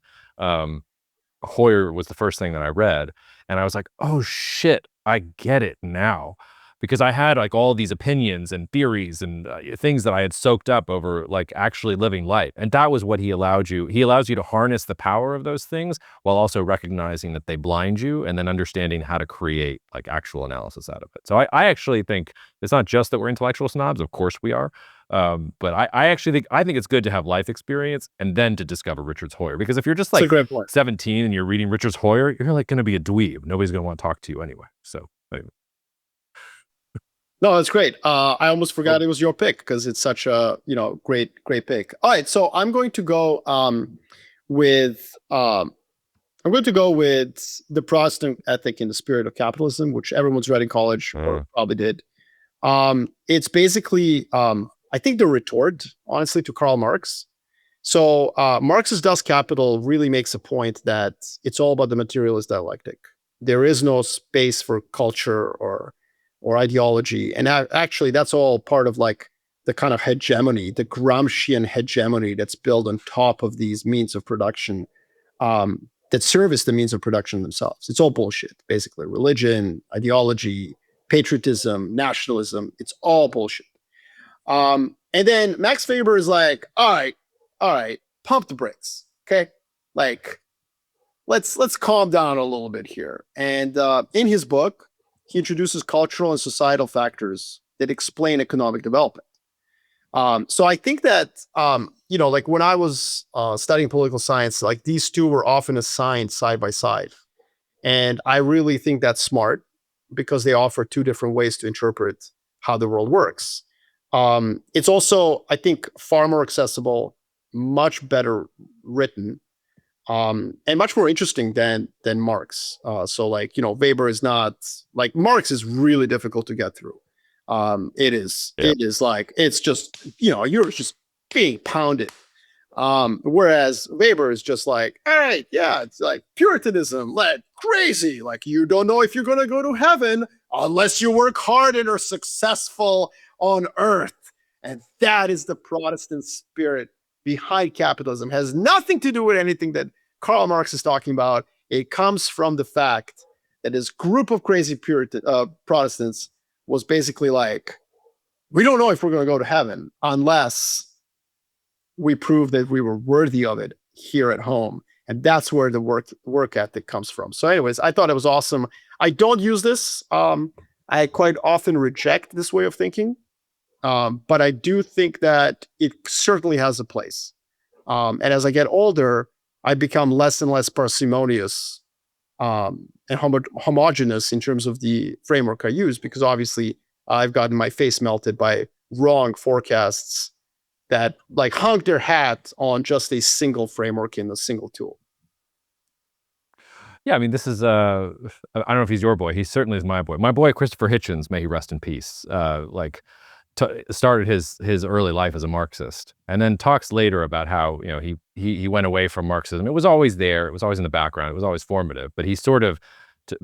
Hoyer was the first thing that I read, and I was like, oh shit, I get it now. because I had like all these opinions and theories and things that I had soaked up over like actually living life. And that was what he allowed you. He allows you to harness the power of those things while also recognizing that they blind you, and then understanding how to create like actual analysis out of it. So I actually think it's not just that we're intellectual snobs. Of course we are. But I actually think it's good to have life experience and then to discover Richard Hoyer, because if you're just like 17 and you're reading Richard Hoyer, you're like going to be a dweeb. Nobody's going to want to talk to you anyway. So anyway. No, that's great. I almost forgot it was your pick because it's such a great pick. All right, so I'm going to go with The Protestant Ethic in the Spirit of Capitalism, which everyone's read in college or probably did. It's basically I think the retort, honestly, to Karl Marx. So Marx's Das Kapital really makes a point that it's all about the materialist dialectic. There is no space for culture or ideology. And actually, that's all part of like the kind of hegemony, the Gramscian hegemony that's built on top of these means of production that service the means of production themselves. It's all bullshit, basically. Religion, ideology, patriotism, nationalism, it's all bullshit. And then Max Weber is like, all right, pump the brakes, okay? Like, let's calm down a little bit here. And in his book, he introduces cultural and societal factors that explain economic development. So I think that, like when I was studying political science, like these two were often assigned side by side. And I really think that's smart because they offer two different ways to interpret how the world works. It's also, I think, far more accessible, much better written, and much more interesting than Marx. So like, Weber is not like Marx is really difficult to get through. It is like, it's just, you're just being pounded. Whereas Weber is just like, all right, yeah, it's like Puritanism, crazy. Like you don't know if you're going to go to heaven unless you work hard and are successful on earth. And that is the Protestant spirit behind capitalism. It has nothing to do with anything that Karl Marx is talking about. It comes from the fact that this group of crazy Protestants was basically like, we don't know if we're going to go to heaven unless we prove that we were worthy of it here at home. And that's where the work ethic comes from. So anyways, I thought it was awesome. I don't use this. I quite often reject this way of thinking. But I do think that it certainly has a place. And as I get older, I become less and less parsimonious and homogeneous in terms of the framework I use, because obviously I've gotten my face melted by wrong forecasts that like hung their hat on just a single framework in a single tool. Yeah, I mean, this is, I don't know if he's your boy. He certainly is my boy. My boy, Christopher Hitchens, may he rest in peace, started his early life as a Marxist, and then talks later about how, he went away from Marxism. It was always there. It was always in the background. It was always formative. But he sort of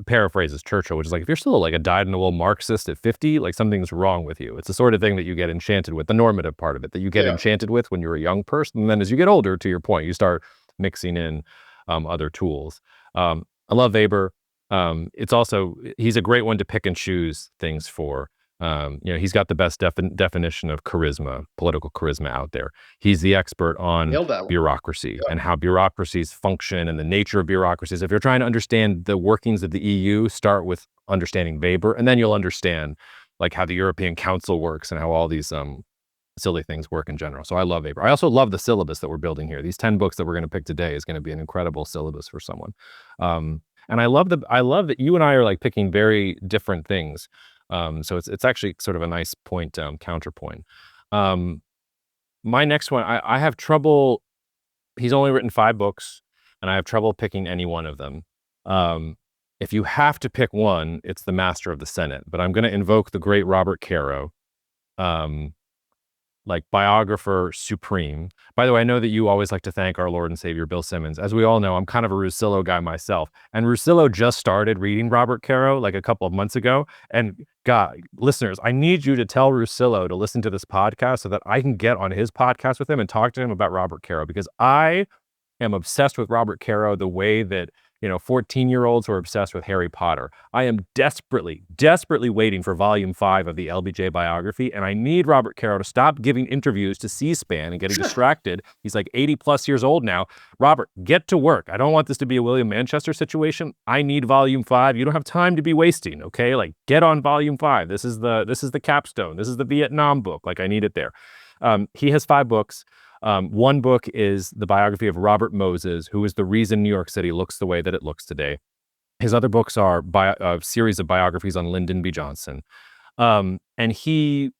paraphrases Churchill, which is like, if you're still like a dyed-in-the-wool Marxist at 50, like something's wrong with you. It's the sort of thing that you get enchanted with, the normative part of it, that you get enchanted with when you're a young person. And then as you get older, to your point, you start mixing in other tools. I love Weber. It's also, he's a great one to pick and choose things for. He's got the best definition of charisma, political charisma out there. He's the expert on bureaucracy and how bureaucracies function and the nature of bureaucracies. If you're trying to understand the workings of the EU, start with understanding Weber, and then you'll understand like how the European Council works and how all these silly things work in general. So I love Weber. I also love the syllabus that we're building here. These 10 books that we're going to pick today is going to be an incredible syllabus for someone. And I love that you and I are like picking very different things. So it's actually sort of a nice point, counterpoint. My next one, I have trouble. He's only written 5 books, and I have trouble picking any one of them. If you have to pick one, it's The Master of the Senate. But I'm going to invoke the great Robert Caro, like biographer supreme. By the way, I know that you always like to thank our Lord and Savior Bill Simmons. As we all know, I'm kind of a Russillo guy myself. And Russillo just started reading Robert Caro like a couple of months ago. And God, listeners, I need you to tell Russillo to listen to this podcast so that I can get on his podcast with him and talk to him about Robert Caro, because I am obsessed with Robert Caro, the way that 14-year-olds who are obsessed with Harry Potter. I am desperately, desperately waiting for volume 5 of the LBJ biography, and I need Robert Caro to stop giving interviews to C-SPAN and getting distracted. He's like 80 plus years old now. Robert, get to work. I don't want this to be a William Manchester situation. I need volume 5. You don't have time to be wasting, okay? Like, get on volume 5. This is the capstone. This is the Vietnam book. Like, I need it there. He has 5 books. One book is the biography of Robert Moses, who is the reason New York City looks the way that it looks today. His other books are a series of biographies on Lyndon B. Johnson. And he,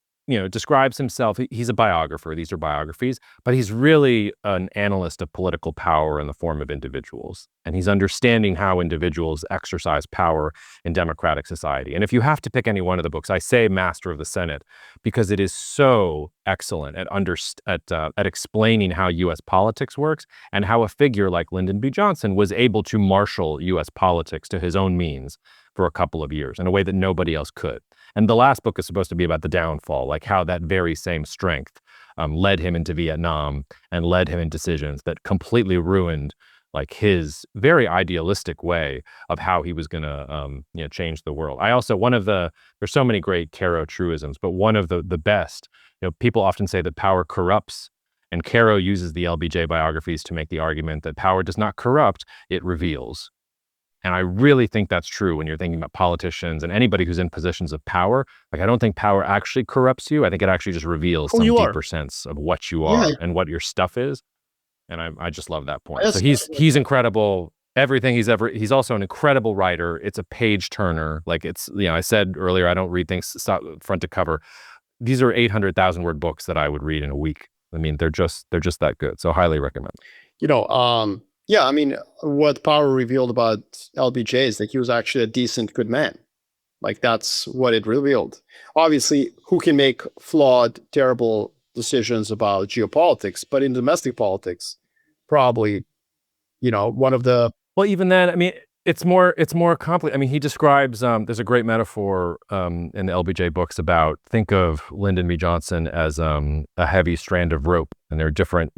describes himself, he's a biographer, these are biographies, but he's really an analyst of political power in the form of individuals. And he's understanding how individuals exercise power in democratic society. And if you have to pick any one of the books, I say Master of the Senate, because it is so excellent at explaining how U.S. politics works and how a figure like Lyndon B. Johnson was able to marshal U.S. politics to his own means for a couple of years in a way that nobody else could. And the last book is supposed to be about the downfall, like how that very same strength led him into Vietnam and led him in decisions that completely ruined like his very idealistic way of how he was going to change the world. I also, there's so many great Caro truisms, but one of the best, people often say that power corrupts, and Caro uses the LBJ biographies to make the argument that power does not corrupt, it reveals. And I really think that's true when you're thinking about politicians and anybody who's in positions of power. Like, I don't think power actually corrupts you. I think it actually just reveals some deeper sense of what you are and what your stuff is. And I just love that point. So he's incredible. Everything he's also an incredible writer. It's a page turner. Like, it's, I said earlier, I don't read things front to cover. These are 800,000 word books that I would read in a week. I mean, they're just that good. So highly recommend. Yeah, I mean, what Power revealed about LBJ is that he was actually a decent, good man. Like, that's what it revealed. Obviously, who can make flawed, terrible decisions about geopolitics, but in domestic politics, probably, one of the... Well, even then, I mean, it's more complicated. I mean, he describes, there's a great metaphor in the LBJ books about, think of Lyndon B. Johnson as a heavy strand of rope, and there are different,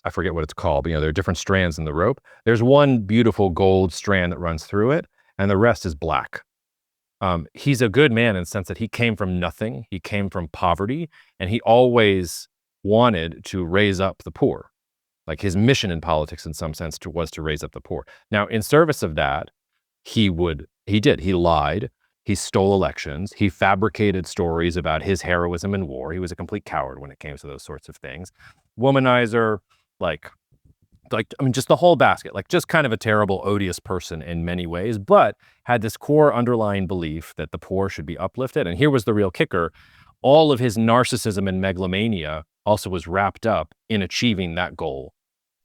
I forget what it's called, but there are different strands in the rope. There's one beautiful gold strand that runs through it, and the rest is black. He's a good man in the sense that he came from nothing. He came from poverty, and he always wanted to raise up the poor. Like, his mission in politics, in some sense, was to raise up the poor. Now, in service of that, he lied. He stole elections. He fabricated stories about his heroism in war. He was a complete coward when it came to those sorts of things. Womanizer, just the whole basket, like, just kind of a terrible, odious person in many ways, but had this core underlying belief that the poor should be uplifted. And here was the real kicker. All of his narcissism and megalomania also was wrapped up in achieving that goal.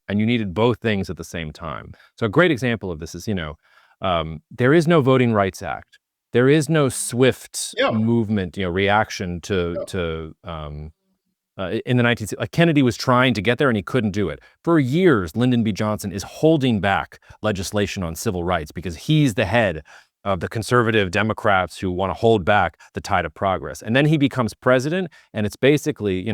And you needed both things at the same time. So a great example of this is, there is no Voting Rights Act. There is no swift movement, reaction to in the 1960s, like, Kennedy was trying to get there and he couldn't do it. For years, Lyndon B. Johnson is holding back legislation on civil rights because he's the head of the conservative Democrats who want to hold back the tide of progress. And then he becomes president, and it's basically,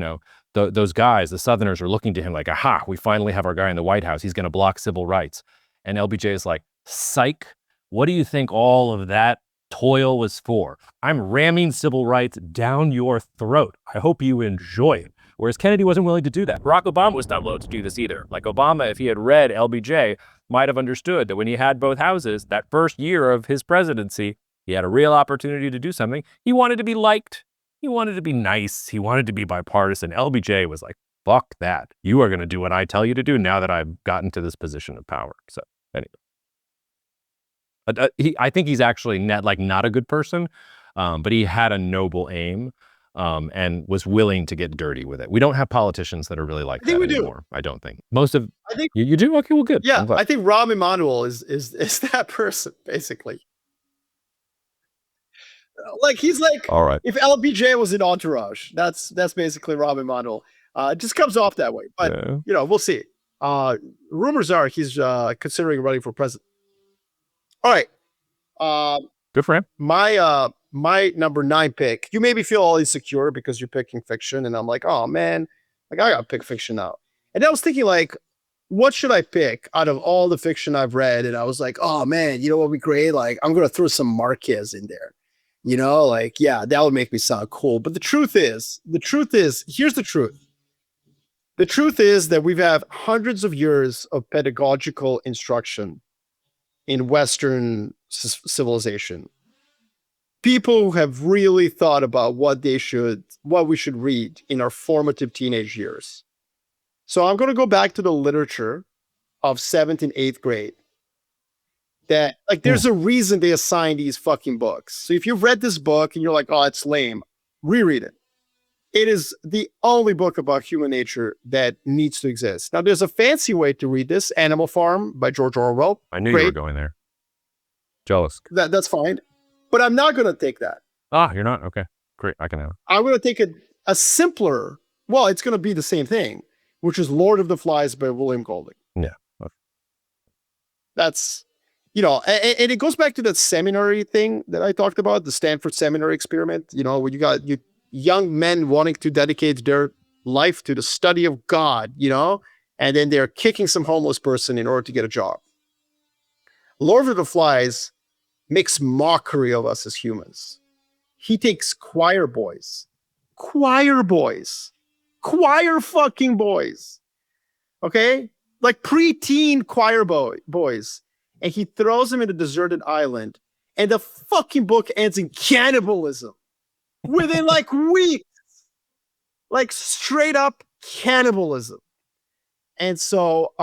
those guys, the Southerners, are looking to him like, aha, we finally have our guy in the White House. He's going to block civil rights. And LBJ is like, psych, what do you think all of that toil was for? I'm ramming civil rights down your throat. I hope you enjoy it. Whereas Kennedy wasn't willing to do that. Barack Obama was not willing to do this either. Like, Obama, if he had read LBJ, might have understood that when he had both houses, that first year of his presidency, he had a real opportunity to do something. He wanted to be liked. He wanted to be nice. He wanted to be bipartisan. LBJ was like, fuck that. You are going to do what I tell you to do now that I've gotten to this position of power. So anyway. I think he's actually not a good person, but he had a noble aim. And was willing to get dirty with it. We don't have politicians that are really like that anymore. I don't think. Most of I think you do. Okay, well, good. Yeah, I think Rahm Emanuel is that person basically. Like, he's like, all right. If LBJ was in Entourage, that's basically Rahm Emanuel. It just comes off that way, but we'll see. Rumors are he's considering running for president. All right. Good for him. My number 9 pick, you maybe feel all insecure because you're picking fiction, and I'm like, oh man, like, I gotta pick fiction now. And I was thinking, like, what should I pick out of all the fiction I've read? And I was like, oh man, you know what would be great? Like, I'm going to throw some Marquez in there. Like, yeah, that would make me sound cool. But the truth is, here's the truth. The truth is that we've had hundreds of years of pedagogical instruction in Western civilization. People who have really thought about what we should read in our formative teenage years. So I'm going to go back to the literature of 7th and 8th grade. That, like, there's a reason they assign these fucking books. So if you've read this book and you're like, oh, it's lame, reread it. It is the only book about human nature that needs to exist. Now, there's a fancy way to read this, Animal Farm by George Orwell. I knew you were going there. Jealous. That's fine. But I'm not going to take that. Ah, you're not? Okay, great. I can have it. I'm going to take a simpler, well, it's going to be the same thing, which is Lord of the Flies by William Golding. Yeah. Okay. That's, and it goes back to that seminary thing that I talked about, the Stanford seminary experiment, where you got young men wanting to dedicate their life to the study of God, and then they're kicking some homeless person in order to get a job. Lord of the Flies makes mockery of us as humans. He takes choir fucking boys, okay? Like preteen choir boys, and he throws them in a deserted island, and the fucking book ends in cannibalism within like weeks, like straight up cannibalism. And so,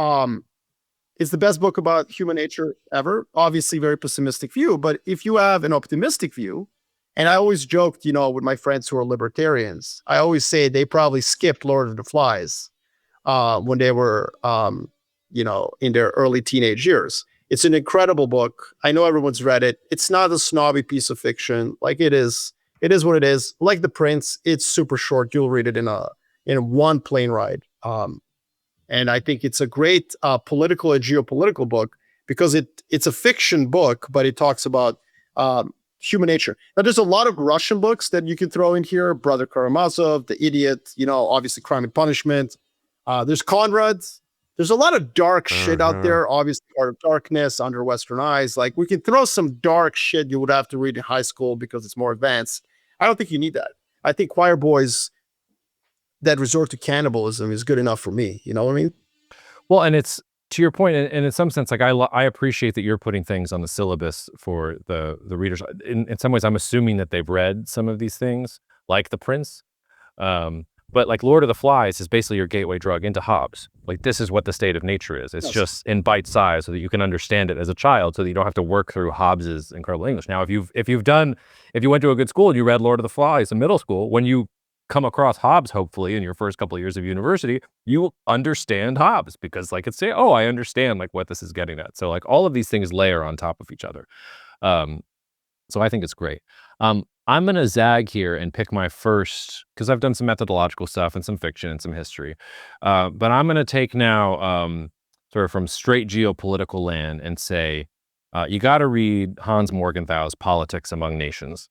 it's the best book about human nature ever. Obviously, very pessimistic view, but if you have an optimistic view, and I always joked, with my friends who are libertarians, I always say they probably skipped Lord of the Flies when they were, in their early teenage years. It's an incredible book. I know everyone's read it. It's not a snobby piece of fiction. Like it is what it is. Like The Prince, it's super short. You'll read it in one plane ride. And I think it's a great political and geopolitical book because it's a fiction book, but it talks about human nature. Now, there's a lot of Russian books that you can throw in here. Brother Karamazov, The Idiot, obviously Crime and Punishment. There's Conrad. There's a lot of dark shit out there. Obviously, Art of Darkness, Under Western Eyes. Like, we can throw some dark shit you would have to read in high school because it's more advanced. I don't think you need that. I think choir boys that resort to cannibalism is good enough for me. You know what I mean? Well, and it's to your point, and in some sense, like I appreciate that you're putting things on the syllabus for the readers. In some ways, I'm assuming that they've read some of these things, like The Prince. But like Lord of the Flies is basically your gateway drug into Hobbes. Like, this is what the state of nature is. It's just in bite size so that you can understand it as a child, so that you don't have to work through Hobbes's incredible English. Now, if you went to a good school and you read Lord of the Flies in middle school, when you come across Hobbes, hopefully in your first couple of years of university, you will understand Hobbes because like it's I understand like what this is getting at. So like all of these things layer on top of each other. So I think it's great. I'm going to zag here and pick my first, because I've done some methodological stuff and some fiction and some history. But I'm going to take now sort of from straight geopolitical land and say, you got to read Hans Morgenthau's Politics Among Nations.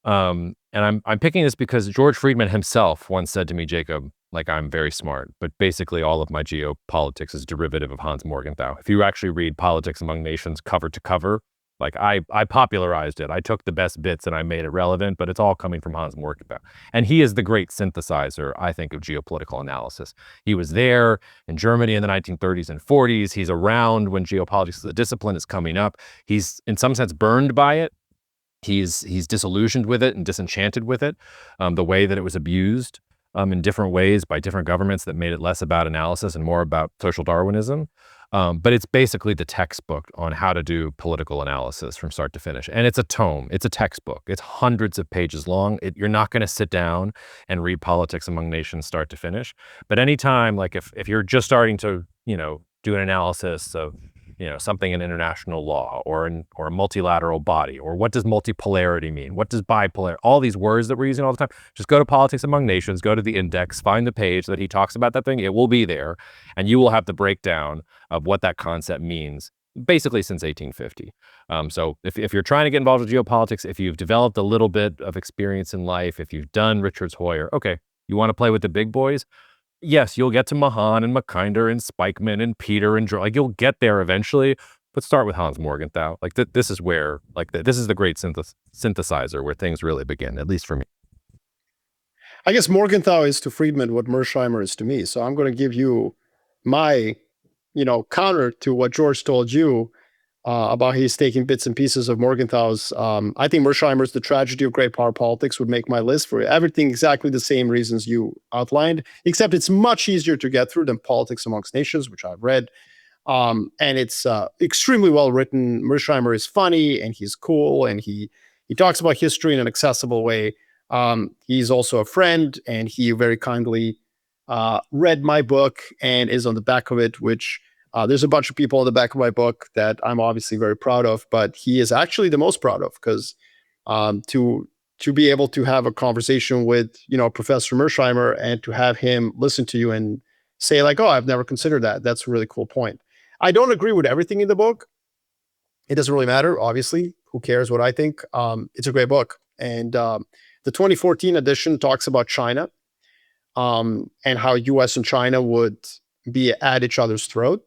And I'm picking this because George Friedman himself once said to me, Jacob, like, I'm very smart, but basically all of my geopolitics is derivative of Hans Morgenthau. If you actually read Politics Among Nations cover to cover, like I popularized it. I took the best bits and I made it relevant, but it's all coming from Hans Morgenthau. And he is the great synthesizer, I think, of geopolitical analysis. He was there in Germany in the 1930s and 40s. He's around when geopolitics as a discipline is coming up. He's in some sense burned by it. He's disillusioned with it and disenchanted with it, the way that it was abused in different ways by different governments that made it less about analysis and more about social Darwinism. But it's basically the textbook on how to do political analysis from start to finish. And it's a tome. It's a textbook. It's hundreds of pages long. You're not going to sit down and read Politics Among Nations start to finish. But anytime, like if you're just starting to, do an analysis of, something in international law or a multilateral body, or what does multipolarity mean? What does bipolar? All these words that we're using all the time. Just go to Politics Among Nations, go to the index, find the page that he talks about that thing. It will be there, and you will have the breakdown of what that concept means, basically since 1850. So if you're trying to get involved with geopolitics, if you've developed a little bit of experience in life, if you've done Richard's Hoyer, okay, you want to play with the big boys, yes, you'll get to Mahan and Mackinder and Spikeman and Peter and like you'll get there eventually, but start with Hans Morgenthau. Like this is where this is the great synthesizer where things really begin, at least for me. I guess Morgenthau is to Friedman what Mearsheimer is to me. So I'm going to give you my, counter to what George told you about he's taking bits and pieces of Morgenthau's. I think Mearsheimer's The Tragedy of Great Power Politics would make my list for everything exactly the same reasons you outlined, except it's much easier to get through than Politics Amongst Nations, which I've read. And it's extremely well written. Mearsheimer is funny and he's cool and he talks about history in an accessible way. He's also a friend and he very kindly read my book and is on the back of it, which there's a bunch of people on the back of my book that I'm obviously very proud of, but he is actually the most proud of because to be able to have a conversation with, Professor Mearsheimer and to have him listen to you and say like, oh, I've never considered that. That's a really cool point. I don't agree with everything in the book. It doesn't really matter, obviously. Who cares what I think? It's a great book. And the 2014 edition talks about China and how US and China would be at each other's throat.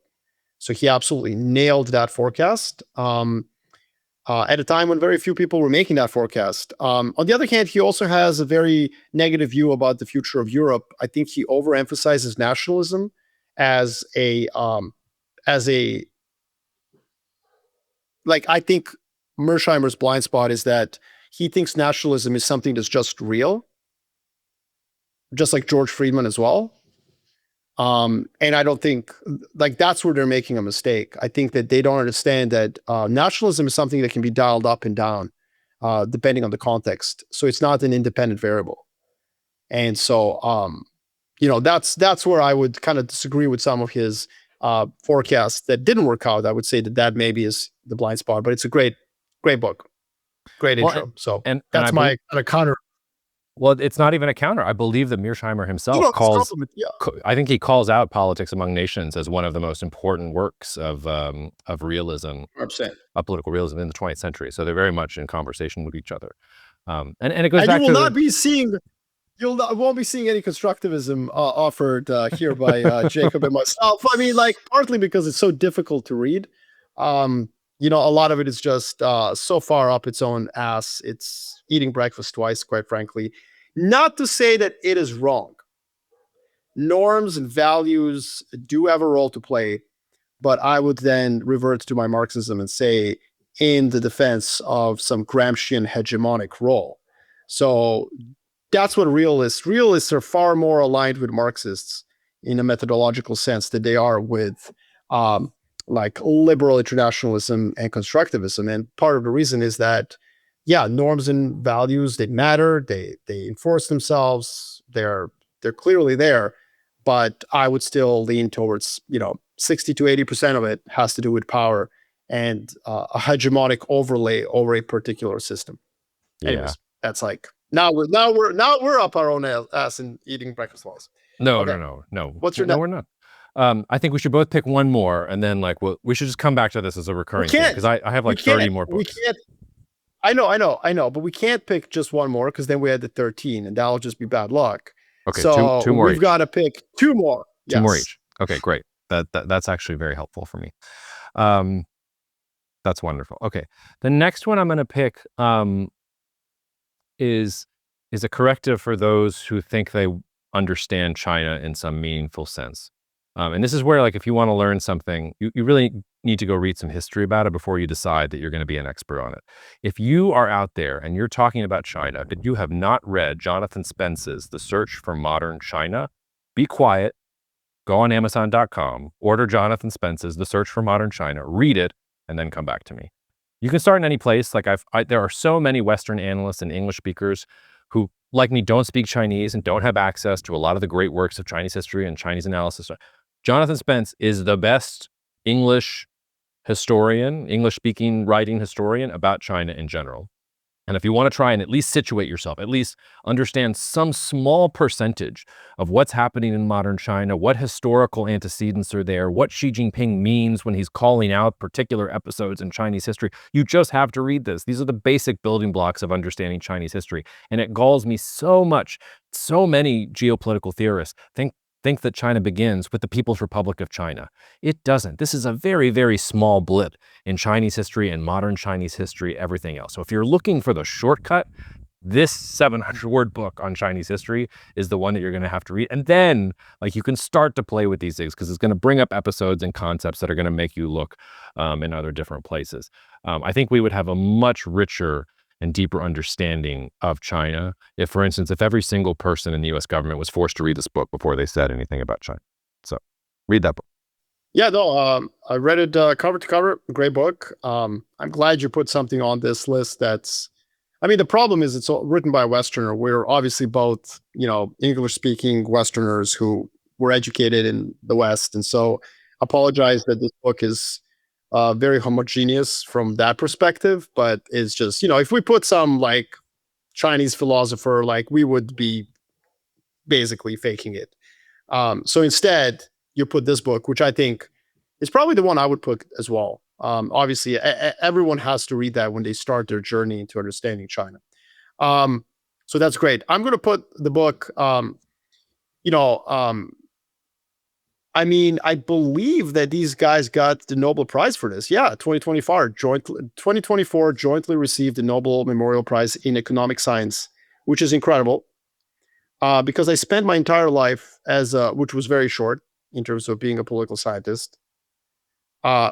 So he absolutely nailed that forecast at a time when very few people were making that forecast. On the other hand, he also has a very negative view about the future of Europe. I think he overemphasizes nationalism as I think Mearsheimer's blind spot is that he thinks nationalism is something that's just real, just like George Friedman as well. And I don't think that's where they're making a mistake. I think that they don't understand that nationalism is something that can be dialed up and down depending on the context. So it's not an independent variable. And so, that's where I would kind of disagree with some of his forecasts that didn't work out. I would say that maybe is the blind spot, but it's a great book, great intro. And that's my kind of counter. Well, it's not even a counter. I believe that Mearsheimer himself I think he calls out Politics Among Nations as one of the most important works of realism, 100%. of political realism in the 20th century. So they're very much in conversation with each other. And it goes back to you won't be seeing any constructivism offered here by Jacob and myself. I mean, partly because it's so difficult to read. A lot of it is just so far up its own ass. It's eating breakfast twice, quite frankly. Not to say that it is wrong. Norms and values do have a role to play, but I would then revert to my Marxism and say in the defense of some Gramscian hegemonic role. So that's what realists are far more aligned with Marxists in a methodological sense than they are with liberal internationalism and constructivism. And part of the reason is that, norms and values, they matter, they enforce themselves, they're clearly there, but I would still lean towards, 60 to 80% of it has to do with power and a hegemonic overlay over a particular system. Anyways, that's now we're up our own ass and eating breakfast laws. No. What's your we're not. I think we should both pick one more, and then we should just come back to this as a recurring thing because I have 30 more books. I know, but we can't pick just one more because then we had the 13, and that'll just be bad luck. Okay, so two more. We've got to pick two more. Two more each. Okay, great. That's actually very helpful for me. That's wonderful. Okay, the next one I'm going to pick is a corrective for those who think they understand China in some meaningful sense. And this is where, if you want to learn something, you really need to go read some history about it before you decide that you're going to be an expert on it. If you are out there and you're talking about China, but you have not read Jonathan Spence's The Search for Modern China, be quiet, go on Amazon.com, order Jonathan Spence's The Search for Modern China, read it, and then come back to me. You can start in any place. There are so many Western analysts and English speakers who, like me, don't speak Chinese and don't have access to a lot of the great works of Chinese history and Chinese analysis. Jonathan Spence is the best English historian, English-speaking writing historian about China in general. And if you want to try and at least situate yourself, at least understand some small percentage of what's happening in modern China, what historical antecedents are there, what Xi Jinping means when he's calling out particular episodes in Chinese history, you just have to read this. These are the basic building blocks of understanding Chinese history. And it galls me so much. So many geopolitical theorists think think that China begins with the People's Republic of China. It doesn't. This is a very, very small blip in Chinese history and modern Chinese history, everything else. So if you're looking for the shortcut, this 700-word book on Chinese history is the one that you're going to have to read. And then like you can start to play with these things because it's going to bring up episodes and concepts that are going to make you look in other different places. I think we would have a much richer and deeper understanding of China if, for instance, if every single person in the US government was forced to read this book before they said anything about China. So read that book. Yeah, no, I read it cover to cover. Great book. I'm glad you put something on this list that's, I mean, the problem is it's all written by a Westerner. We're obviously both, English-speaking Westerners who were educated in the West. And so apologize that this book is very homogeneous from that perspective, but it's just, if we put some like Chinese philosopher, like we would be basically faking it. So instead, you put this book, which I think is probably the one I would put as well. Obviously, everyone has to read that when they start their journey into understanding China. So that's great. I'm going to put the book, I believe that these guys got the Nobel Prize for this. Yeah, 2024 jointly received the Nobel Memorial Prize in Economic Science, which is incredible. Because I spent my entire life which was very short in terms of being a political scientist,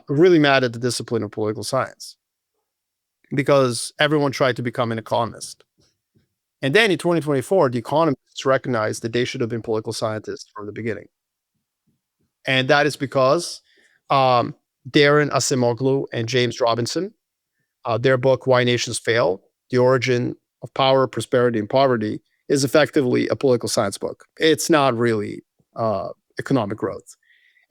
really mad at the discipline of political science because everyone tried to become an economist. And then in 2024, the economists recognized that they should have been political scientists from the beginning. And that is because Darren Acemoglu and James Robinson, their book, Why Nations Fail, The Origin of Power, Prosperity, and Poverty, is effectively a political science book. It's not really economic growth.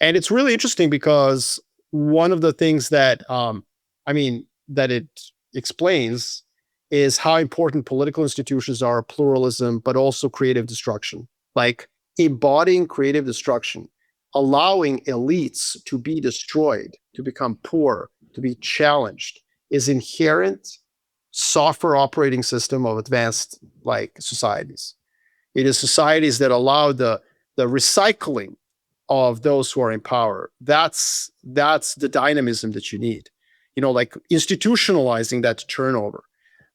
And it's really interesting because one of the things that that it explains is how important political institutions are, pluralism, but also creative destruction. Like embodying creative destruction, allowing elites to be destroyed, to become poor, to be challenged, is inherent software operating system of advanced like societies. It is societies that allow the recycling of those who are in power. That's the dynamism that you need, like institutionalizing that turnover.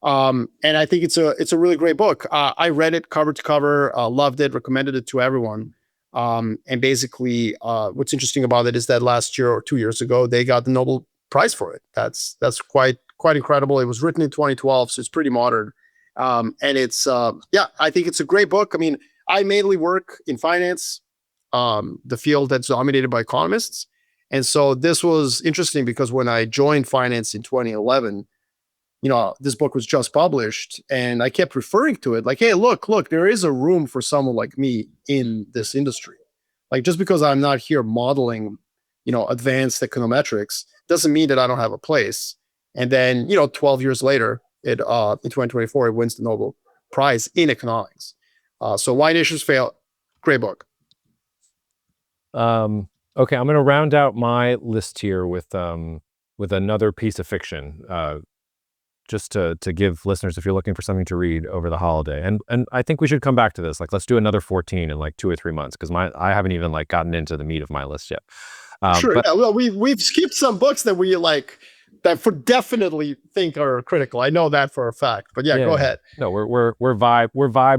And I think it's a really great book. I read it cover to cover, loved it, recommended it to everyone. And basically, what's interesting about it is that last year or 2 years ago, they got the Nobel Prize for it. That's quite incredible. It was written in 2012, so it's pretty modern. And it's I think it's a great book. I mean, I mainly work in finance, the field that's dominated by economists. And so this was interesting because when I joined finance in 2011, this book was just published and I kept referring to it like, hey, look, there is a room for someone like me in this industry. Like just because I'm not here modeling, advanced econometrics doesn't mean that I don't have a place. And then, 12 years later, in 2024, it wins the Nobel Prize in economics. So Why Nations Fail, great book. Okay, I'm going to round out my list here with another piece of fiction, just to give listeners, if you're looking for something to read over the holiday. And I think we should come back to this. Like, let's do another 14 in like 2 or 3 months because I haven't even like gotten into the meat of my list yet. Sure. But, yeah, well, we've skipped some books that we like that for definitely think are critical. I know that for a fact. But yeah, go ahead. No, we're vibe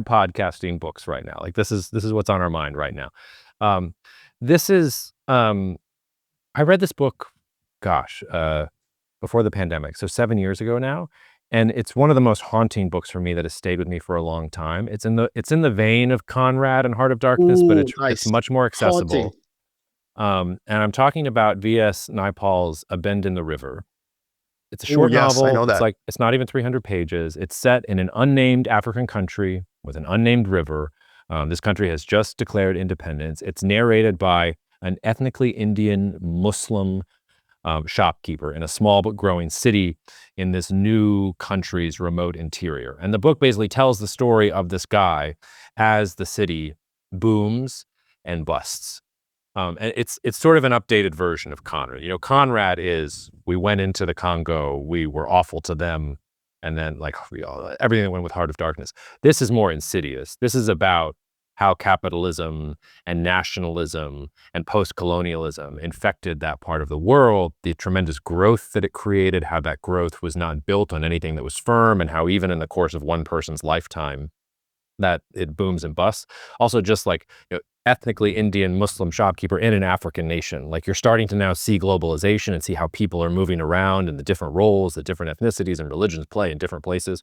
podcasting books right now. Like this is what's on our mind right now. This is I read this book, before the pandemic, so 7 years ago now, and it's one of the most haunting books for me that has stayed with me for a long time. It's in the vein of Conrad and Heart of Darkness, but it's much more accessible. And I'm talking about V.S. Naipaul's A Bend in the River. It's a short novel. I know that. It's not even 300 pages. It's set in an unnamed African country with an unnamed river. This country has just declared independence. It's narrated by an ethnically Indian Muslim shopkeeper in a small but growing city in this new country's remote interior. And the book basically tells the story of this guy as the city booms and busts. And it's sort of an updated version of Conrad. Conrad is, we went into the Congo, we were awful to them, and then like everything that went with Heart of Darkness. This is more insidious. This is about how capitalism and nationalism and post-colonialism infected that part of the world, the tremendous growth that it created, how that growth was not built on anything that was firm, and how even in the course of one person's lifetime, that it booms and busts. Also, just like, ethnically Indian Muslim shopkeeper in an African nation. Like, you're starting to now see globalization and see how people are moving around and the different roles that different ethnicities and religions play in different places.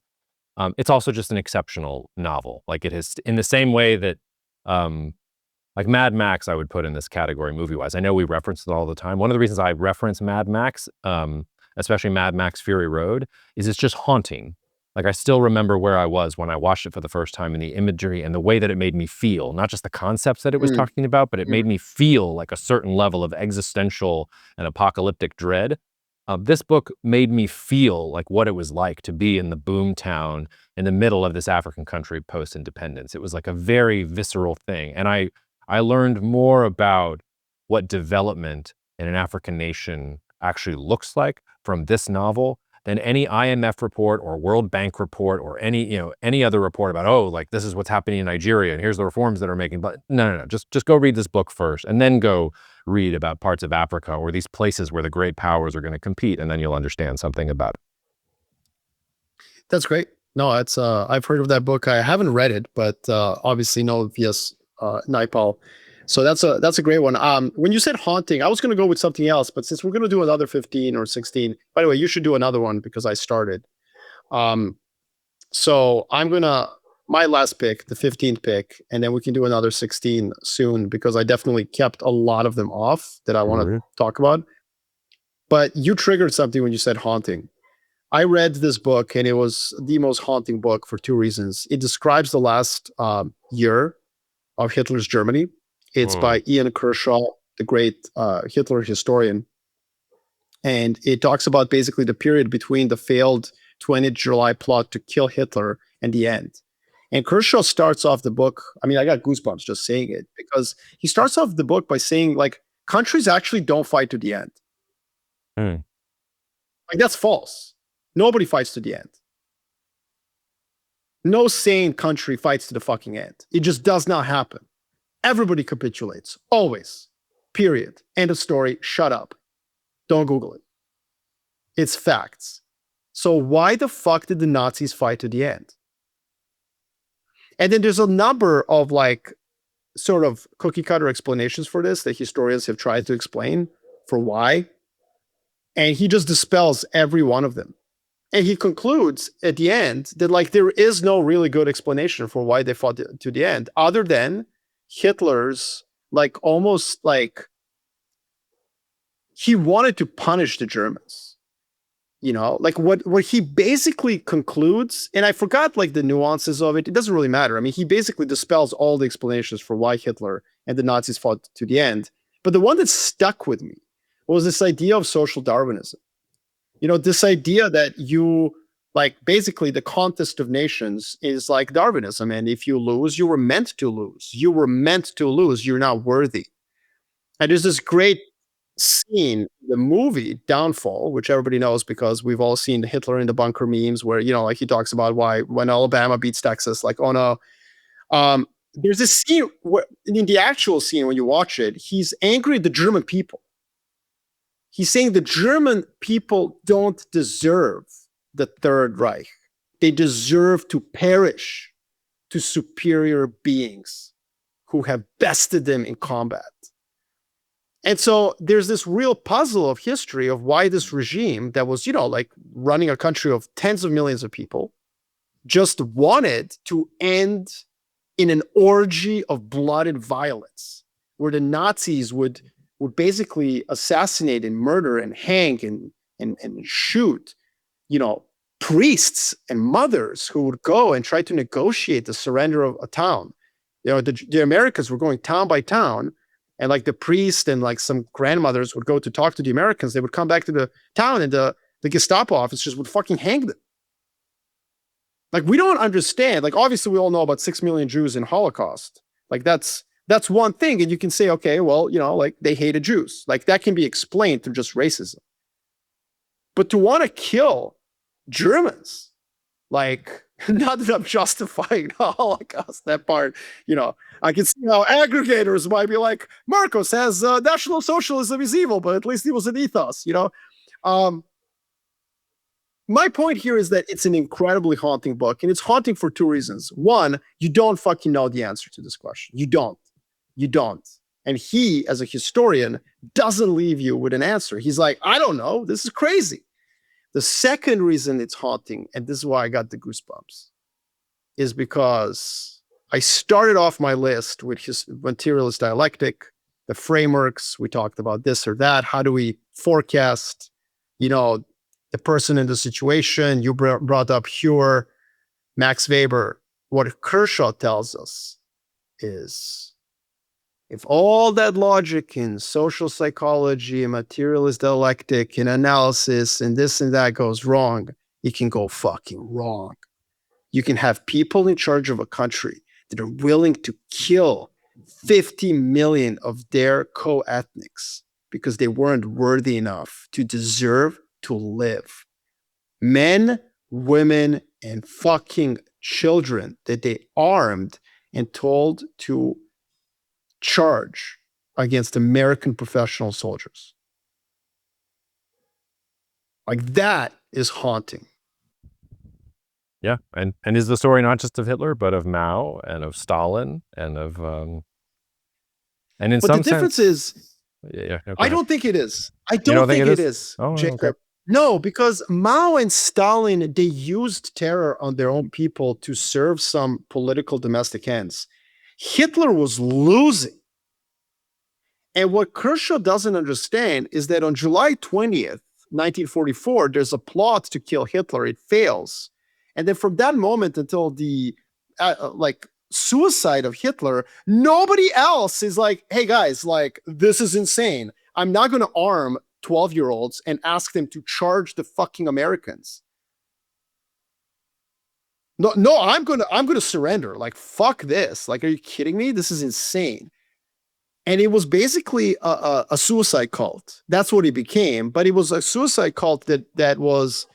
It's also just an exceptional novel. Like, it has, in the same way that, like Mad Max, I would put in this category movie-wise. I know we reference it all the time. One of the reasons I reference Mad Max, especially Mad Max Fury Road, is it's just haunting. Like, I still remember where I was when I watched it for the first time, and the imagery and the way that it made me feel, not just the concepts that it was Mm, talking about, but it mm. made me feel like a certain level of existential and apocalyptic dread. This book made me feel like what it was like to be in the boom town in the middle of this African country post-independence. It was like a very visceral thing. And I learned more about what development in an African nation actually looks like from this novel than any IMF report or World Bank report or any other report about, oh, like, this is what's happening in Nigeria and here's the reforms that are making. But no. Just go read this book first, and then go read about parts of Africa or these places where the great powers are going to compete, and then you'll understand something about it. That's great. No, it's I've heard of that book. I haven't read it, but obviously know VS Naipaul. So that's a great one. When you said haunting, I was going to go with something else, but since we're going to do another 15 or 16, by the way, you should do another one because I started. Um, so I'm gonna my last pick, the 15th pick, and then we can do another 16 soon because I definitely kept a lot of them off that I want to Mhm. talk about. But you triggered something when you said haunting. I read this book and it was the most haunting book for two reasons. It describes the last year of Hitler's Germany. It's Mm. by Ian Kershaw, the great Hitler historian. And it talks about basically the period between the failed 20th July plot to kill Hitler and the end. And Kershaw starts off the book. I mean, I got goosebumps just saying it because he starts off the book by saying, like, countries actually don't fight to the end. Mm. Like, that's false. Nobody fights to the end. No sane country fights to the fucking end. It just does not happen. Everybody capitulates, always. Period. End of story. Shut up. Don't Google it. It's facts. So why the fuck did the Nazis fight to the end? And then there's a number of, like, sort of cookie cutter explanations for this that historians have tried to explain for why. And he just dispels every one of them. And he concludes at the end that, like, there is no really good explanation for why they fought to the end, other than Hitler's, like, almost like he wanted to punish the Germans. Like, what he basically concludes, and I forgot, like, the nuances of it. It doesn't really matter. I mean, he basically dispels all the explanations for why Hitler and the Nazis fought to the end. But the one that stuck with me was this idea of social Darwinism. This idea that like, basically the contest of nations is like Darwinism. And if you lose, you were meant to lose. You were meant to lose. You're not worthy. And there's this great scene, the movie Downfall, which everybody knows because we've all seen the Hitler in the bunker memes where, like, he talks about why when Alabama beats Texas, like, oh no. There's this scene where, in the actual scene, when you watch it, he's angry at the German people. He's saying the German people don't deserve the Third Reich. They deserve to perish to superior beings who have bested them in combat. And so there's this real puzzle of history of why this regime that was, like, running a country of tens of millions of people just wanted to end in an orgy of blood and violence, where the Nazis would basically assassinate and murder and hang and shoot, priests and mothers who would go and try to negotiate the surrender of a town. The Americans were going town by town, and, like, the priest and, like, some grandmothers would go to talk to the Americans. They would come back to the town, and the Gestapo officers would fucking hang them. Like, we don't understand. Like, obviously, we all know about 6 million Jews in Holocaust. Like, that's one thing. And you can say, okay, well, like, they hated Jews. Like, that can be explained through just racism. But to want to kill Germans, like, Not that I'm justifying the Holocaust, that part, I can see how aggregators might be like, Marco says National Socialism is evil, but at least it was an ethos, My point here is that it's an incredibly haunting book, and it's haunting for two reasons. One, you don't fucking know the answer to this question. You don't. And he, as a historian, doesn't leave you with an answer. He's like, I don't know. This is crazy. The second reason it's haunting, and this is why I got the goosebumps, is because I started off my list with his materialist dialectic, the frameworks. We talked about this or that. How do we forecast, the person in the situation? You brought up Huer, Max Weber. What Kershaw tells us is, if all that logic in social psychology and materialist dialectic and analysis and this and that goes wrong, it can go fucking wrong. You can have people in charge of a country that are willing to kill 50 million of their co-ethnics because they weren't worthy enough to deserve to live. Men, women, and fucking children that they armed and told to charge against American professional soldiers. Like, that is haunting. Yeah, and is the story not just of Hitler, but of Mao and of Stalin and of and in but some the difference sense, is, no, I don't think it is. I don't think it is, Oh, Jacob. okay. No, because Mao and Stalin, they used terror on their own people to serve some political domestic ends. Hitler was losing. And what Kershaw doesn't understand is that on July 20th, 1944, there's a plot to kill Hitler. It fails. And then from that moment until the suicide of Hitler, nobody else is like, hey guys, like, this is insane. I'm not going to arm 12-year-olds and ask them to charge the fucking Americans. No, I'm gonna surrender. Like, fuck this. Like, are you kidding me? This is insane. And it was basically a suicide cult. That's what it became. But it was a suicide cult that was,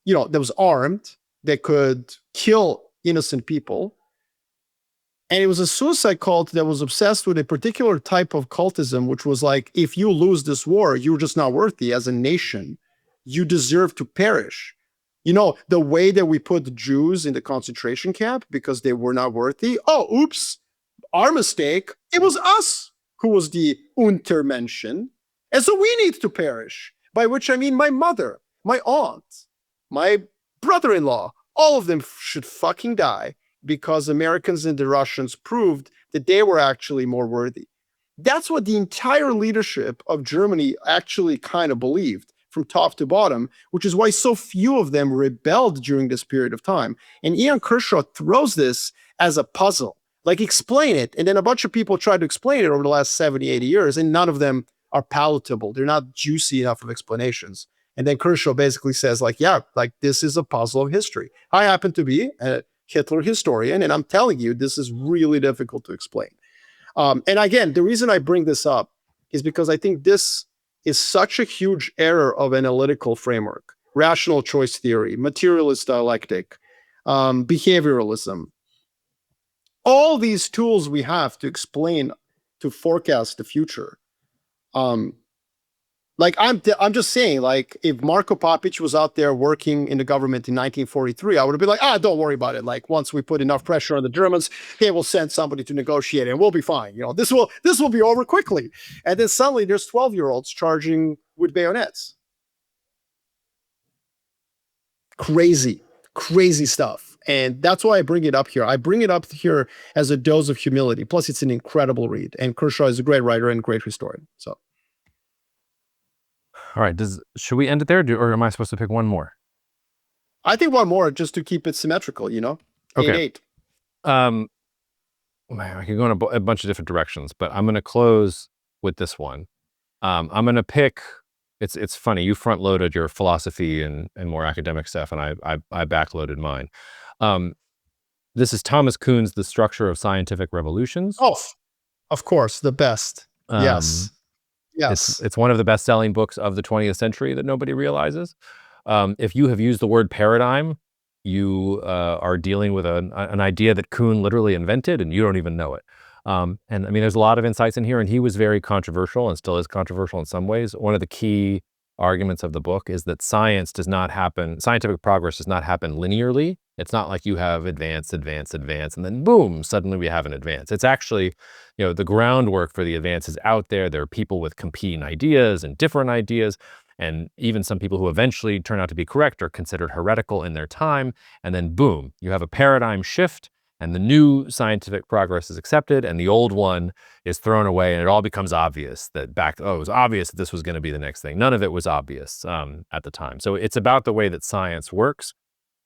that was armed, that could kill innocent people. And it was a suicide cult that was obsessed with a particular type of cultism, which was like, if you lose this war, you're just not worthy as a nation. You deserve to perish. The way that we put the Jews in the concentration camp because they were not worthy. Oh, oops, our mistake. It was us who was the Untermenschen. And so we need to perish, by which I mean my mother, my aunt, my brother-in-law, all of them should fucking die because Americans and the Russians proved that they were actually more worthy. That's what the entire leadership of Germany actually kind of believed from top to bottom, which is why so few of them rebelled during this period of time. And Ian Kershaw throws this as a puzzle. Like, explain it. And then a bunch of people tried to explain it over the last 70, 80 years, and none of them are palatable. They're not juicy enough of explanations. And then Kershaw basically says, like, yeah, like, this is a puzzle of history. I happen to be a Hitler historian, and I'm telling you, this is really difficult to explain. And again, the reason I bring this up is because I think this is such a huge error of analytical framework, rational choice theory, materialist dialectic, behavioralism. All these tools we have to explain, to forecast the future. Like, I'm just saying, like, if Marko Papic was out there working in the government in 1943, I would have been like, don't worry about it. Like, once we put enough pressure on the Germans, hey, we'll send somebody to negotiate and we'll be fine. This will be over quickly. And then suddenly there's 12-year-olds charging with bayonets. Crazy stuff. And that's why I bring it up here. I bring it up here as a dose of humility. Plus, it's an incredible read. And Kershaw is a great writer and great historian. So. All right. Should we end it there, or am I supposed to pick one more? I think one more, just to keep it symmetrical. Okay. 8-8. I could go in a bunch of different directions, but I'm going to close with this one. I'm going to pick. It's funny. You front loaded your philosophy and more academic stuff, and I backloaded mine. This is Thomas Kuhn's The Structure of Scientific Revolutions. Oh, of course, the best. Yes. It's one of the best-selling books of the 20th century that nobody realizes. If you have used the word paradigm you are dealing with an idea that Kuhn literally invented, and you don't even know it. And I mean, there's a lot of insights in here, and he was very controversial and still is controversial in some ways. One of the key arguments of the book is that scientific progress does not happen linearly. It's not like you have advance, and then boom, suddenly we have an advance. It's actually, the groundwork for the advance is out there. There are people with competing ideas and different ideas, and even some people who eventually turn out to be correct are considered heretical in their time. And then boom, you have a paradigm shift, and the new scientific progress is accepted, and the old one is thrown away, and it all becomes obvious that it was obvious that this was going to be the next thing. None of it was obvious at the time. So it's about the way that science works.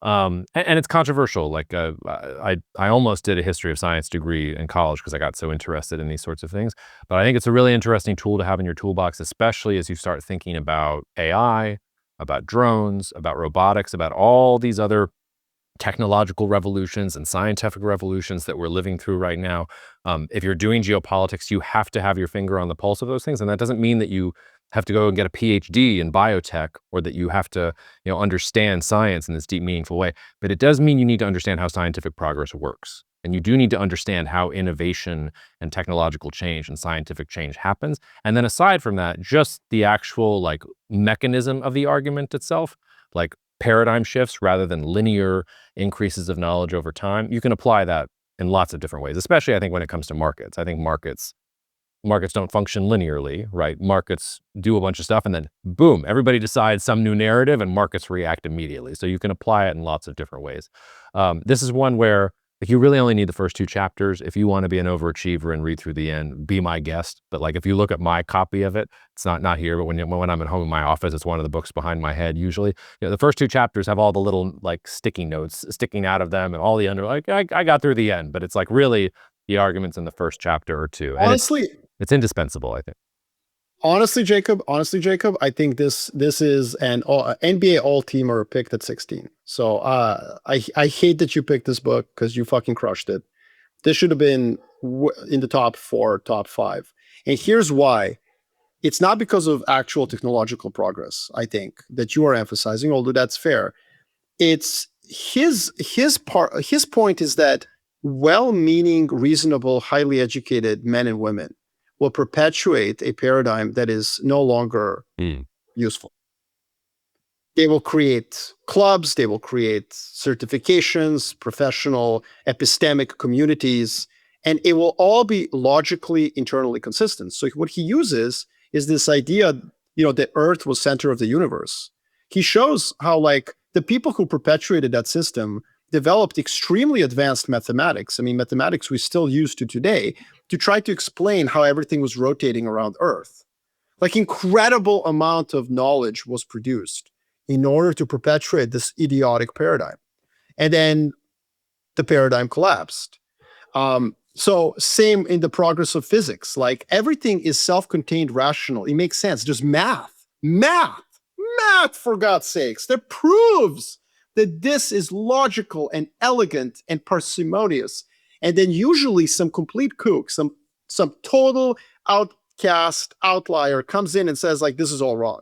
And it's controversial. Like I almost did a history of science degree in college because I got so interested in these sorts of things. But I think it's a really interesting tool to have in your toolbox, especially as you start thinking about AI, about drones, about robotics, about all these other technological revolutions and scientific revolutions that we're living through right now. If you're doing geopolitics, you have to have your finger on the pulse of those things. And that doesn't mean that you have to go and get a PhD in biotech, or that you have to, understand science in this deep, meaningful way. But it does mean you need to understand how scientific progress works. And you do need to understand how innovation and technological change and scientific change happens. And then aside from that, just the actual mechanism of the argument itself, like paradigm shifts rather than linear increases of knowledge over time, you can apply that in lots of different ways, especially I think when it comes to markets. I think markets don't function linearly, right? Markets do a bunch of stuff and then boom, everybody decides some new narrative and markets react immediately. So you can apply it in lots of different ways. This is one where you really only need the first 2 chapters. If you want to be an overachiever and read through the end, be my guest. But if you look at my copy of it, it's not here, but when I'm at home in my office, it's one of the books behind my head usually. The first 2 chapters have all the little sticky notes sticking out of them and all the I got through the end, but it's really the arguments in the first chapter or 2. And Honestly, it's indispensable, I think. Honestly, Jacob, I think this is an NBA all-teamer picked at 16. So I hate that you picked this book because you fucking crushed it. This should have been in the top 4, top 5. And here's why. It's not because of actual technological progress, I think, that you are emphasizing, although that's fair. It's his point is that well-meaning, reasonable, highly educated men and women will perpetuate a paradigm that is no longer useful. They will create clubs, they will create certifications, professional epistemic communities, and it will all be logically internally consistent. So what he uses is this idea, the Earth was center of the universe. He shows how the people who perpetuated that system developed extremely advanced mathematics. I mean, mathematics we still use to today to try to explain how everything was rotating around Earth. Incredible amount of knowledge was produced in order to perpetuate this idiotic paradigm. And then the paradigm collapsed. So same in the progress of physics. Everything is self-contained rational. It makes sense. Just math, for God's sakes, that proves that this is logical and elegant and parsimonious. And then usually some complete kook, some total outcast outlier comes in and says this is all wrong.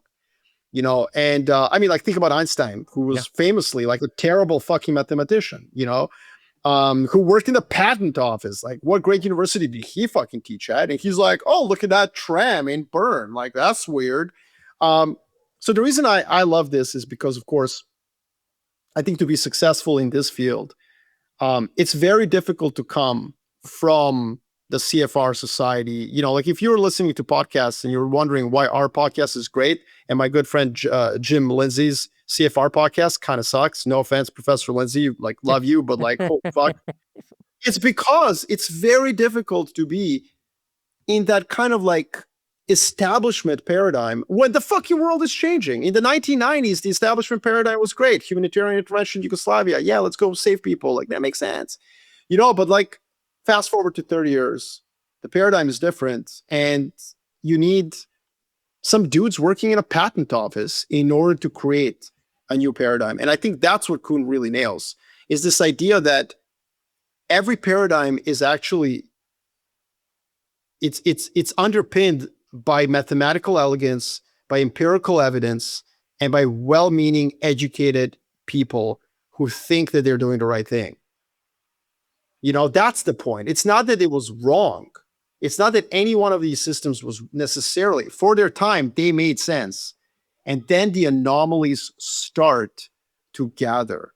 And think about Einstein, who was famously a terrible fucking mathematician, who worked in the patent office. What great university did he fucking teach at? And he's oh, look at that tram in Bern. That's weird. So the reason I love this is because, of course, I think to be successful in this field, it's very difficult to come from the CFR society. If you're listening to podcasts and you're wondering why our podcast is great, and my good friend Jim Lindsay's CFR podcast kind of sucks. No offense, Professor Lindsay, love you, but oh fuck. It's because it's very difficult to be in that kind of establishment paradigm when the fucking world is changing. In the 1990s, the establishment paradigm was great. Humanitarian intervention in Yugoslavia. Yeah, let's go save people. That makes sense. But fast forward to 30 years, the paradigm is different. And you need some dudes working in a patent office in order to create a new paradigm. And I think that's what Kuhn really nails, is this idea that every paradigm is actually, it's underpinned by mathematical elegance, by empirical evidence, and by well-meaning, educated people who think that they're doing the right thing. You know, that's the point. It's not that it was wrong. It's not that any one of these systems was necessarily, for their time, they made sense. And then the anomalies start to gather.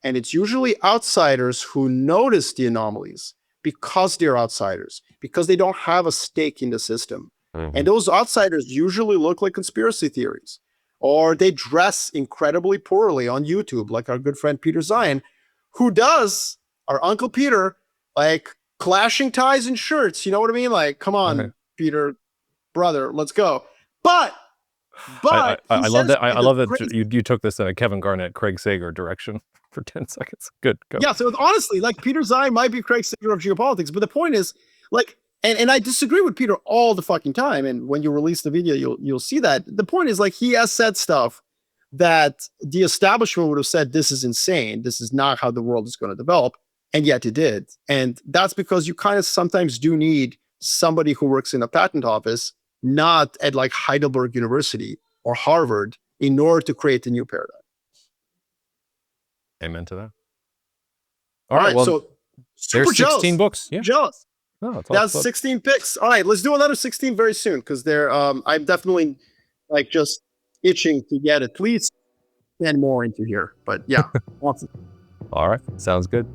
And it's usually outsiders who notice the anomalies because they're outsiders, because they don't have a stake in the system. Mm-hmm. And those outsiders usually look like conspiracy theories, or they dress incredibly poorly on YouTube, like our good friend Peter Zion, who does, our Uncle Peter, like clashing ties and shirts. You know what I mean? Like, come on, okay, Peter, brother, let's go. But I love that. I love that you took this in a Kevin Garnett, Craig Sager direction for 10 seconds. Good. Go. Yeah. So honestly, like Peter Zion might be Craig Sager of geopolitics, but the point is, like, and I disagree with Peter all the fucking time. And when you release the video, you'll see that. The point is, like, he has said stuff that the establishment would have said, this is insane. This is not how the world is going to develop. And yet it did. And that's because you kind of sometimes do need somebody who works in a patent office, not at like Heidelberg University or Harvard, in order to create a new paradigm. Amen to that. All right. Well, so there's 16 books. Yeah. Jealous. Oh, that's 16 picks. All right, let's do another 16 very soon, because they're I'm definitely like just itching to get at least 10 more into here. But yeah, awesome. All right, sounds good.